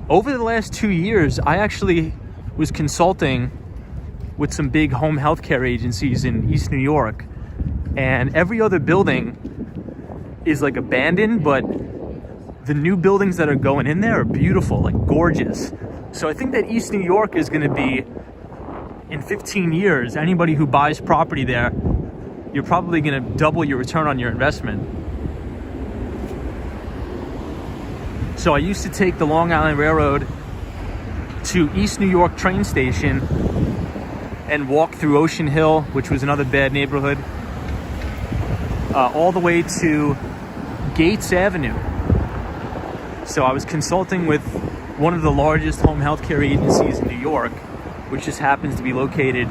Speaker 1: over the last 2 years, I actually was consulting with some big home healthcare agencies in East New York. And every other building is like abandoned, but the new buildings that are going in there are beautiful, like gorgeous. So I think that East New York is gonna be, in 15 years, anybody who buys property there, you're probably gonna double your return on your investment. So I used to take the Long Island Railroad to East New York train station and walk through Ocean Hill, which was another bad neighborhood, all the way to Gates Avenue. So I was consulting with one of the largest home healthcare agencies in New York, which just happens to be located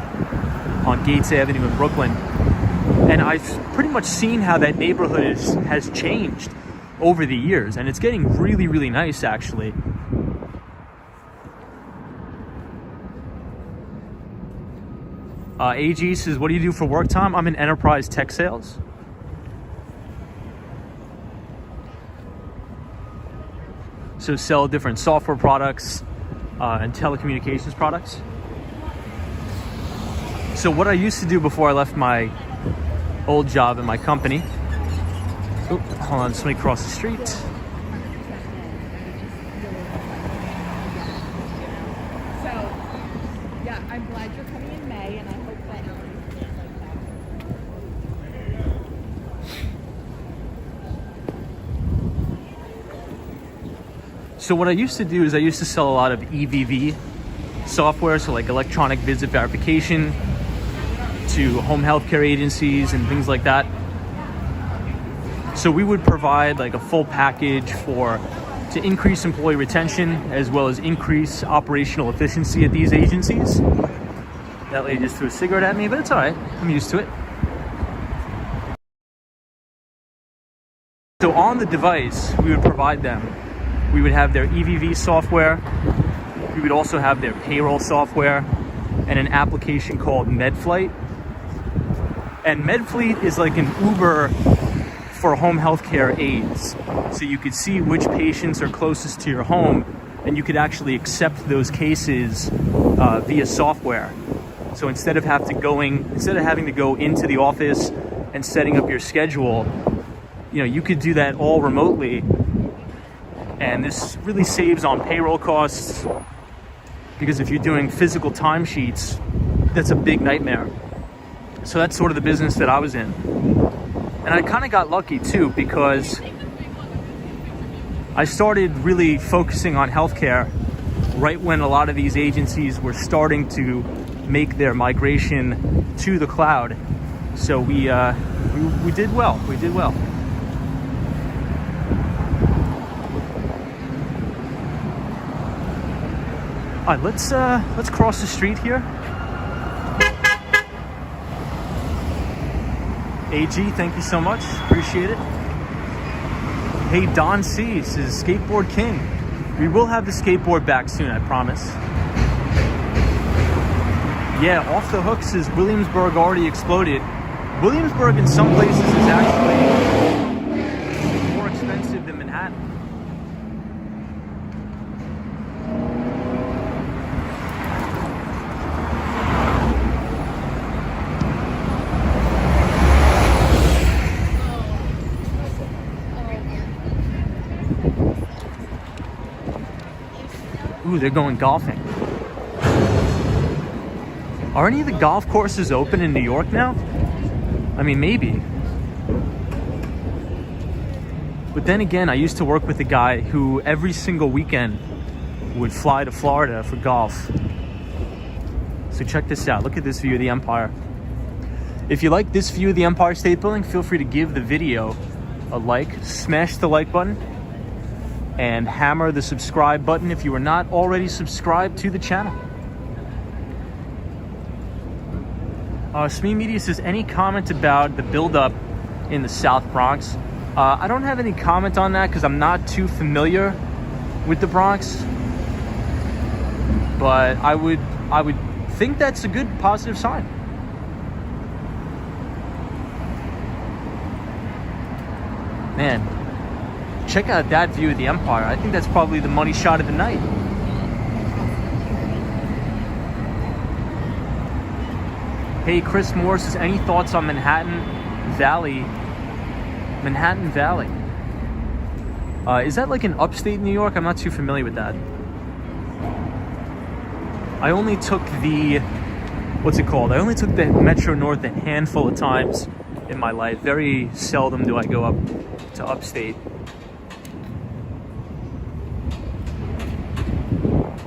Speaker 1: on Gates Avenue in Brooklyn. And I've pretty much seen how that neighborhood has changed over the years, and it's getting really, really nice, actually. AG says, what do you do for work, Tom? I'm in enterprise tech sales. So sell different software products and telecommunications products. So what I used to do before I left my old job in my company. Oh, hold on, somebody cross the street.
Speaker 2: So, yeah, I'm glad you're coming in May, and I hope that
Speaker 1: So what I used to do is I used to sell a lot of EVV software, so like electronic visit verification to home healthcare agencies and things like that. So we would provide like a full package to increase employee retention as well as increase operational efficiency at these agencies. That lady just threw a cigarette at me, but it's all right. I'm used to it. So on the device, we would provide them. We would have their EVV software. We would also have their payroll software and an application called MedFlight. And MedFleet is like an Uber for home healthcare aides. So you could see which patients are closest to your home, and you could actually accept those cases via software. So instead of having to go into the office and setting up your schedule, you could do that all remotely. And this really saves on payroll costs, because if you're doing physical timesheets, that's a big nightmare. So that's sort of the business that I was in. And I kind of got lucky too, because I started really focusing on healthcare right when a lot of these agencies were starting to make their migration to the cloud. So we did well. We did well. All right, let's cross the street here. AG, thank you so much. Appreciate it. Hey, Don C says, Skateboard King. We will have the skateboard back soon, I promise. Yeah, Off the Hook says Williamsburg already exploded. Williamsburg in some places is actually more expensive than Manhattan. Ooh, they're going golfing. Are any of the golf courses open in New York now? I mean, maybe. But then again, I used to work with a guy who every single weekend would fly to Florida for golf. So check this out. Look at this view of the Empire. If you like this view of the Empire State Building, feel free to give the video a like, smash the like button, and hammer the subscribe button if you are not already subscribed to the channel. Smee Media says, any comment about the buildup in the South Bronx? I don't have any comment on that because I'm not too familiar with the Bronx, but I would think that's a good positive sign. Man, check out that view of the Empire. I think that's probably the money shot of the night. Hey, Chris Moore says, any thoughts on Manhattan Valley? Manhattan Valley. Is that like in upstate New York? I'm not too familiar with that. I only took the, what's it called? I only took the Metro North a handful of times in my life. Very seldom do I go up to upstate.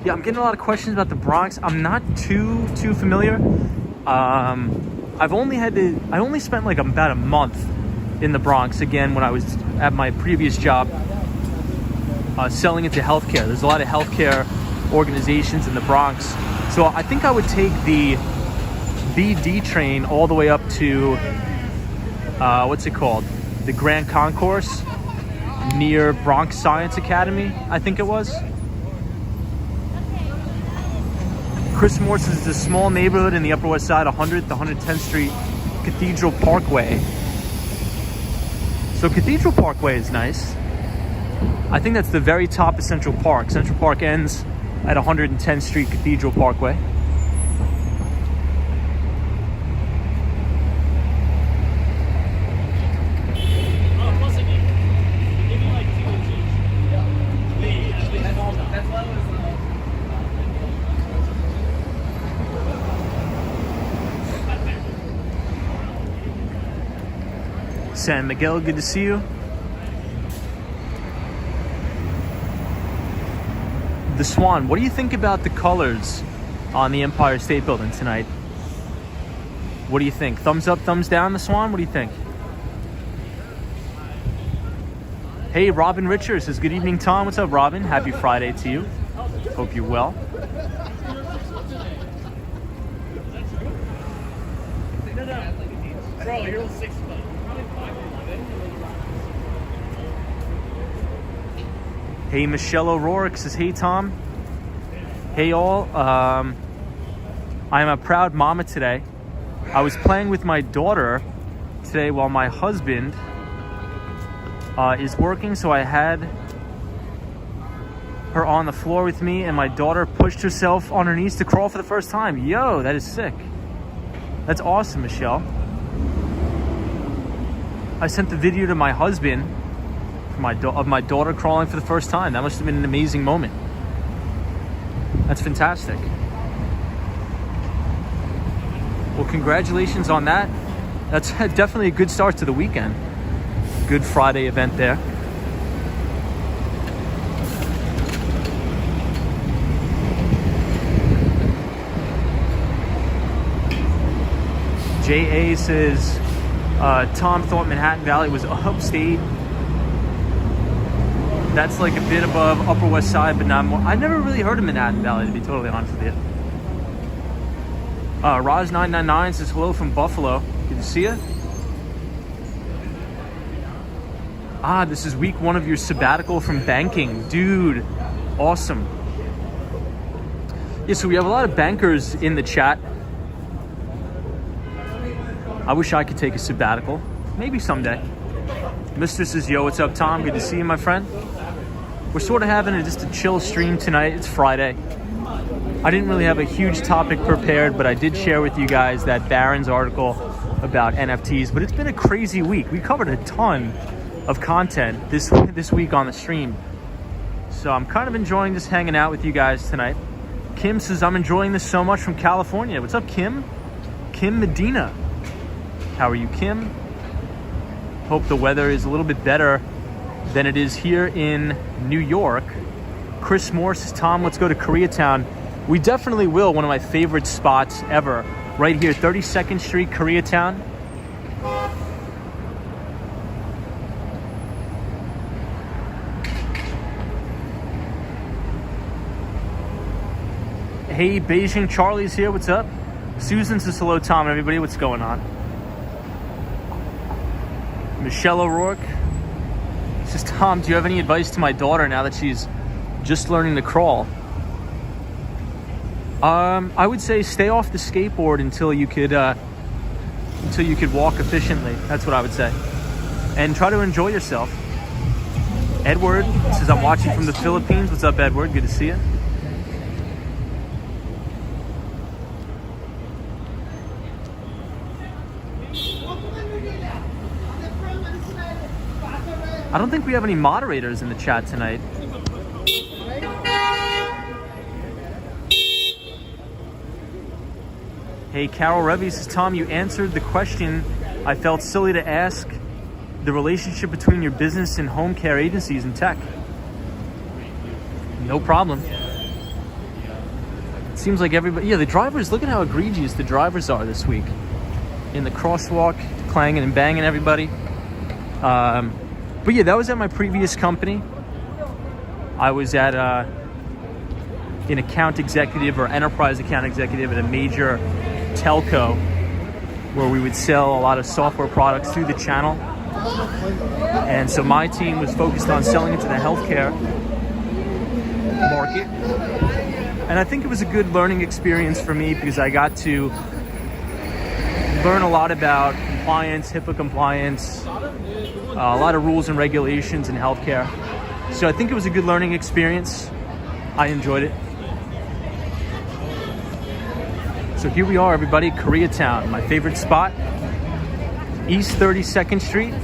Speaker 1: Yeah, I'm getting a lot of questions about the Bronx. I'm not too familiar. I only spent like about a month in the Bronx, again, when I was at my previous job selling into healthcare. There's a lot of healthcare organizations in the Bronx. So I think I would take the BD train all the way up to, what's it called? The Grand Concourse near Bronx Science Academy, I think it was. Chris Moore says, it's a small neighborhood in the Upper West Side, 100th to 110th Street, Cathedral Parkway. So Cathedral Parkway is nice. I think that's the very top of Central Park. Central Park ends at 110th Street, Cathedral Parkway. San Miguel, good to see you. The Swan, what do you think about the colors on the Empire State Building tonight? What do you think? Thumbs up, thumbs down, the Swan? What do you think? Hey, Robin Richards says, good evening, Tom. What's up, Robin? Happy Friday to you. Hope you're well.
Speaker 3: Bro, you're 6 foot.
Speaker 1: Hey, Michelle O'Rourke says, hey, Tom. Hey, all. I am a proud mama today. I was playing with my daughter today while my husband is working, so I had her on the floor with me, and my daughter pushed herself on her knees to crawl for the first time. Yo, that is sick. That's awesome, Michelle. I sent the video to my husband of my daughter crawling for the first time. That must have been an amazing moment. That's fantastic. Well, congratulations on that. That's definitely a good start to the weekend. Good Friday event there. J.A. says, Tom thought Manhattan Valley was upstate. That's like a bit above Upper West Side, but not more. I've never really heard of Manhattan Valley, to be totally honest with you. Raj999 says, hello from Buffalo. Good to see you. This is week 1 of your sabbatical from banking. Dude, awesome. Yeah, so we have a lot of bankers in the chat. I wish I could take a sabbatical. Maybe someday. Mr. says, yo, what's up, Tom? Good to see you, my friend. We're sort of having just a chill stream tonight. It's Friday. I didn't really have a huge topic prepared, but I did share with you guys that Barron's article about NFTs. But it's been a crazy week. We covered a ton of content this week on the stream. So I'm kind of enjoying just hanging out with you guys tonight. Kim says, I'm enjoying this so much from California. What's up, Kim? Kim Medina. How are you, Kim? Hope the weather is a little bit better than it is here in New York. Chris Moore says, Tom, let's go to Koreatown. We definitely will. One of my favorite spots ever. Right here, 32nd Street, Koreatown. Hey, Beijing Charlie's here. What's up? Susan says hello, Tom. Everybody, what's going on? Michelle O'Rourke says, Tom, do you have any advice to my daughter now that she's just learning to crawl? I would say stay off the skateboard until you could walk efficiently. That's what I would say. And try to enjoy yourself. Edward says, I'm watching from the Philippines. What's up, Edward? Good to see you. I don't think we have any moderators in the chat tonight. Hey, Carol Revy says, Tom, you answered the question I felt silly to ask, the relationship between your business and home care agencies and tech. No problem. It seems like everybody, yeah, the drivers, look at how egregious the drivers are this week. In the crosswalk, clanging and banging everybody. But yeah, that was at my previous company. I was at an account executive or enterprise account executive at a major telco where we would sell a lot of software products through the channel. And so my team was focused on selling into the healthcare market. And I think it was a good learning experience for me because I got to learn a lot about compliance, HIPAA compliance, a lot of rules and regulations in healthcare. So I think it was a good learning experience. I enjoyed it. So here we are, everybody, Koreatown, my favorite spot, East 32nd Street.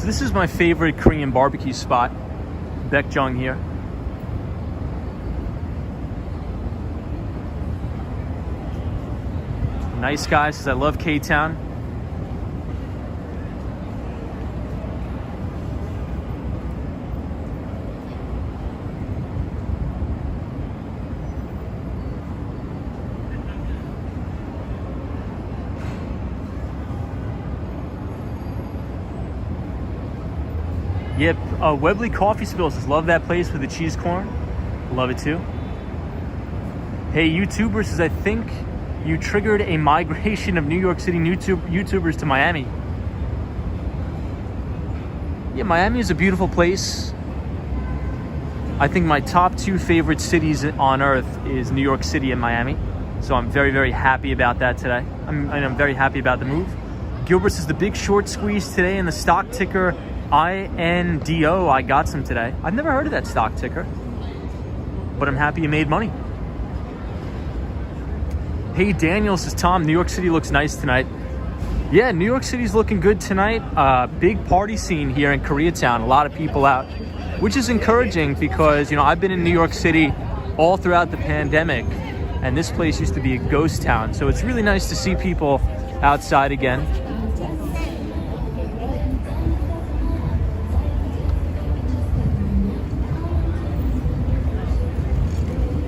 Speaker 1: This is my favorite Korean barbecue spot, Baekjung here. Nice guy says, I love K-Town. Yep, Webley Coffee Spills says, love that place with the cheese corn. Love it too. Hey, YouTuber says, I think you triggered a migration of New York City YouTubers to Miami. Yeah, Miami is a beautiful place. I think my top two favorite cities on earth is New York City and Miami. So I'm very, very happy about that today. I'm very happy about the move. Gilbert says, the big short squeeze today in the stock ticker INDO. I got some today. I've never heard of that stock ticker, but I'm happy you made money. Hey, Daniel says, Tom, New York City looks nice tonight. Yeah, New York City's looking good tonight. Big party scene here in Koreatown. A lot of people out, which is encouraging because, you know, I've been in New York City all throughout the pandemic, and this place used to be a ghost town. So it's really nice to see people outside again.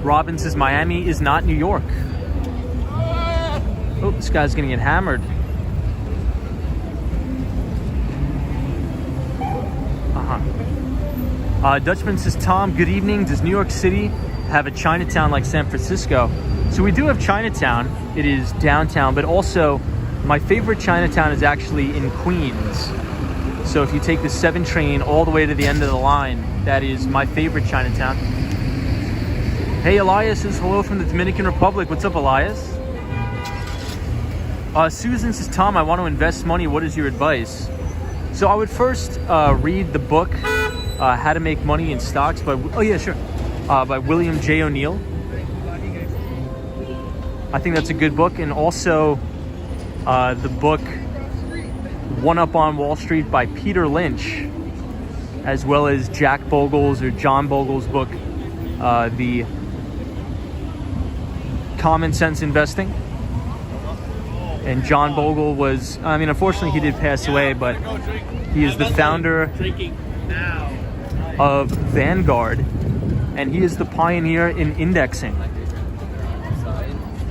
Speaker 1: Robin says, Miami is not New York. Oh, this guy's gonna get hammered. Dutchman says, Tom, good evening. Does New York City have a Chinatown like San Francisco? So we do have Chinatown. It is downtown, but also my favorite Chinatown is actually in Queens. So if you take the 7 train all the way to the end of the line, that is my favorite Chinatown. Hey, Elias says hello from the Dominican Republic. What's up, Elias? Susan says, Tom, I want to invest money. What is your advice? So I would first read the book, How to Make Money in Stocks by, by William J. O'Neill. I think that's a good book. And also the book One Up on Wall Street by Peter Lynch, as well as Jack Bogle's or John Bogle's book, the Common Sense Investing. And John Bogle was, I mean, unfortunately he did pass away, but he is the founder of Vanguard, and he is the pioneer in indexing.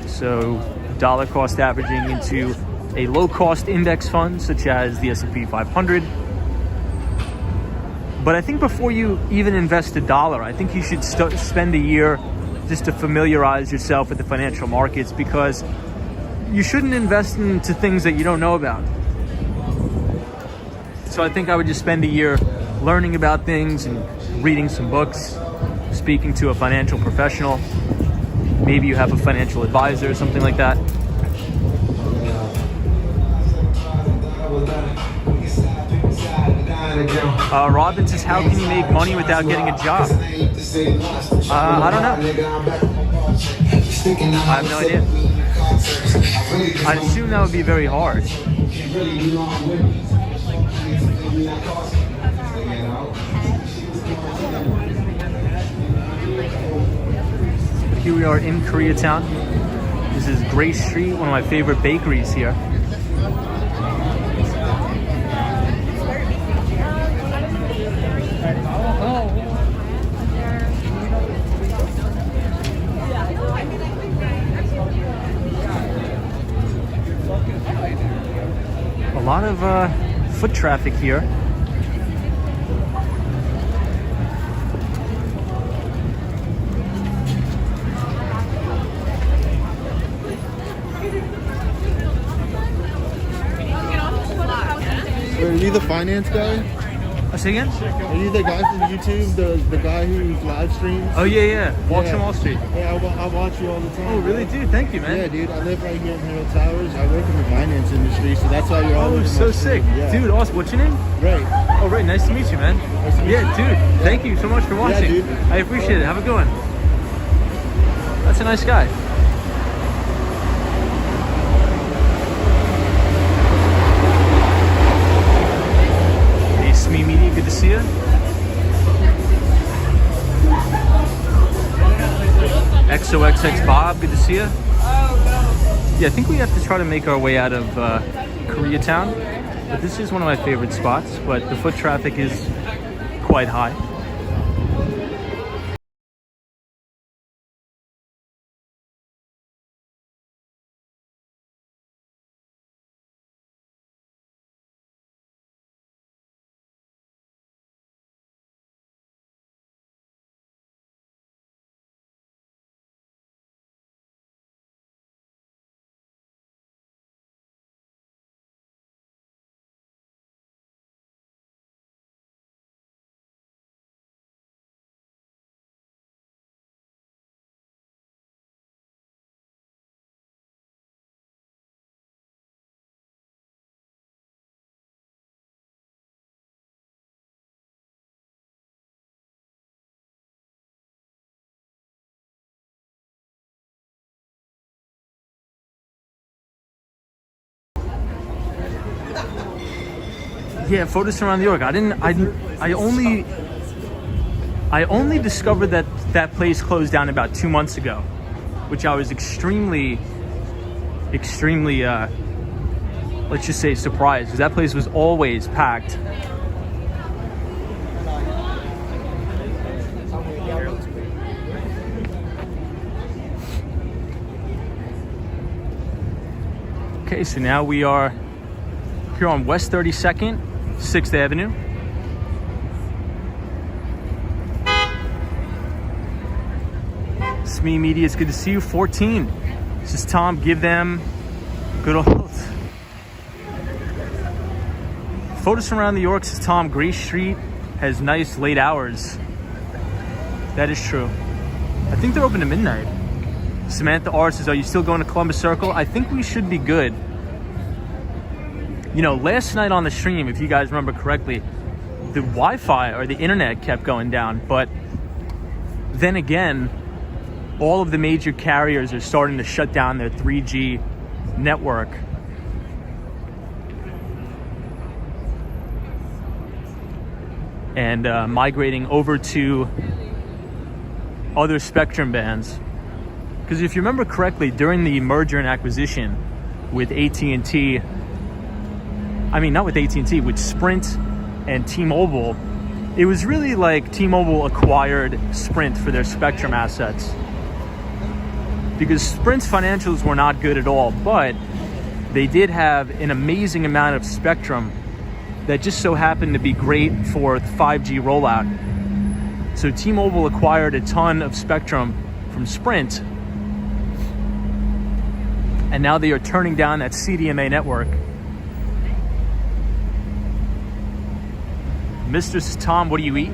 Speaker 1: So dollar cost averaging into a low cost index fund such as the S&P 500. But I think before you even invest $1, I think you should spend a year just to familiarize yourself with the financial markets, because you shouldn't invest into things that you don't know about. So I think I would just spend a year learning about things and reading some books, speaking to a financial professional. Maybe you have a financial advisor or something like that. Robin says, how can you make money without getting a job? I don't know. I have no idea. I assume that would be very hard. Here we are in Koreatown. This is Grace Street, one of my favorite bakeries here. A lot of foot traffic here.
Speaker 3: Are you the finance guy?
Speaker 1: Say again?
Speaker 3: Are you the guy from YouTube, the guy who live streams?
Speaker 1: Oh yeah. Walks on Wall Street.
Speaker 3: Yeah, I watch you all the time.
Speaker 1: Oh really, dude? Thank you, man.
Speaker 3: Yeah, dude. I live right here in Harold Towers. I work in the finance industry, so that's why you're always.
Speaker 1: Oh, so sick,
Speaker 3: yeah.
Speaker 1: dude. Awesome. What's your name?
Speaker 3: Right.
Speaker 1: Oh, right. Nice to meet you, man.
Speaker 3: Nice to meet you.
Speaker 1: Dude. Thank you so much for watching.
Speaker 3: dude.
Speaker 1: I appreciate it. Have a good one. That's a nice guy. Hey, SME Media. Good to see you. XOXX Bob, good to see you. Yeah, I think we have to try to make our way out of Koreatown, but this is one of my favorite spots, but the foot traffic is quite high. Yeah, photos around New York. I only discovered that place closed down about 2 months ago, which I was extremely, let's just say surprised, because that place was always packed. Okay, so now we are here on West 32nd, 6th Avenue. SME Media, it's good to see you. 14. This is Tom. Give them good old. Photos from around New York, says Tom. Grace Street has nice late hours. That is true. I think they're open to midnight. Samantha R says, are you still going to Columbus Circle? I think we should be good. You know, last night on the stream, if you guys remember correctly, the Wi-Fi or the internet kept going down. But then again, all of the major carriers are starting to shut down their 3G network. And migrating over to other spectrum bands. Because if you remember correctly, during the merger and acquisition, with AT&T. I mean, not with AT&T, with Sprint and T-Mobile. It was really like T-Mobile acquired Sprint for their spectrum assets, because Sprint's financials were not good at all, but they did have an amazing amount of spectrum that just so happened to be great for the 5G rollout. So T-Mobile acquired a ton of spectrum from Sprint, and now they are turning down that CDMA network. Mr. Tom, what do you eat?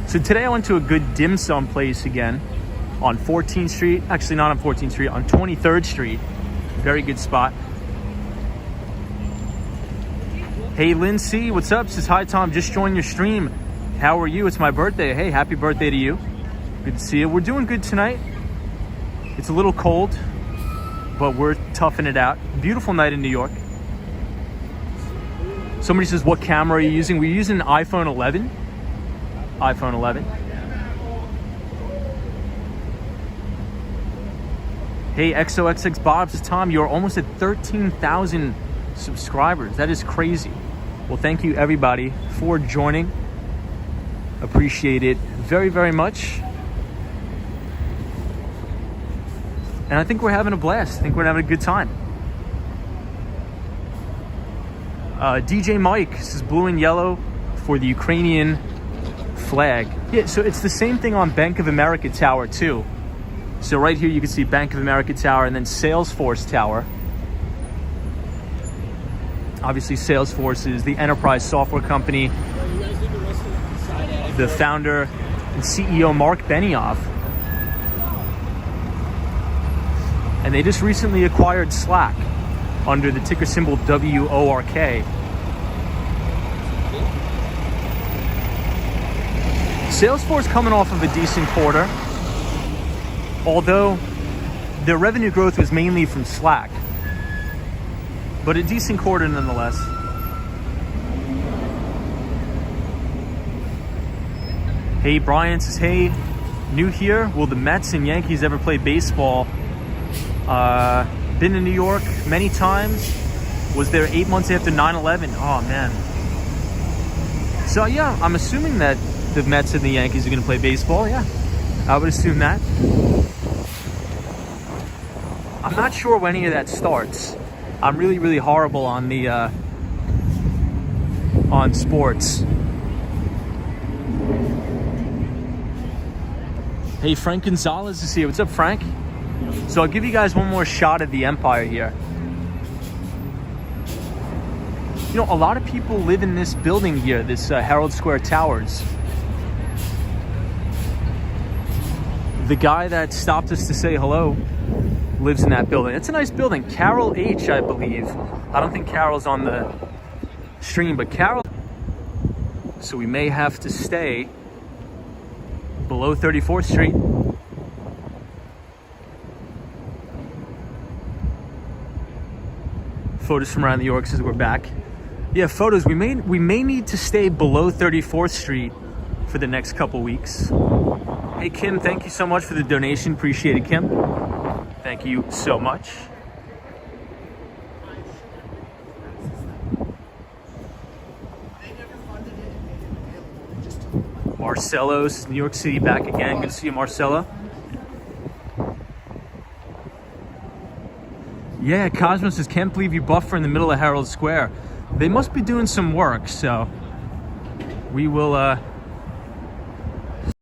Speaker 1: So today I went to a good dim sum place again on 14th Street. Actually, not on 14th Street, on 23rd Street. Very good spot. Hey, Lindsay, what's up? Says, hi, Tom, just joined your stream. How are you? It's my birthday. Hey, happy birthday to you. Good to see you. We're doing good tonight. It's a little cold, but we're toughing it out. Beautiful night in New York. Somebody says, what camera are you using? We're using an iPhone 11. iPhone 11. Hey, XOXX Bob says, Tom, you're almost at 13,000 subscribers. That is crazy. Well, thank you everybody for joining. Appreciate it very, very much. And I think we're having a blast. I think we're having a good time. DJ Mike says blue and yellow for the Ukrainian flag. Yeah, so it's the same thing on Bank of America Tower too. So right here you can see Bank of America Tower and then Salesforce Tower. Obviously Salesforce is the enterprise software company. The founder and CEO Mark Benioff. And they just recently acquired Slack under the ticker symbol WORK. Salesforce coming off of a decent quarter, although their revenue growth was mainly from Slack, but a decent quarter nonetheless. Hey, Brian says, hey, new here, will the Mets and Yankees ever play baseball? Been to New York many times. Was there 8 months after 9/11? Oh man. So yeah, I'm assuming that the Mets and the Yankees are going to play baseball. Yeah, I would assume that. I'm not sure when any of that starts. I'm really, really horrible on the on sports. Hey, Frank Gonzalez is here. What's up, Frank? So I'll give you guys one more shot at the Empire here. You know, a lot of people live in this building here, this Herald Square Towers. The guy that stopped us to say hello lives in that building. It's a nice building. Carol H, I believe. I don't think Carol's on the stream, but Carol. So we may have to stay below 34th Street. Photos from around New York says we're back. Yeah, photos. We may need to stay below 34th Street for the next couple weeks. Hey Kim, thank you so much for the donation. Appreciate it, Kim. Thank you so much. Marcelo's New York City back again. Good to see you, Marcelo. Yeah, Cosmos says, can't believe you buffer in the middle of Herald Square. They must be doing some work, so we will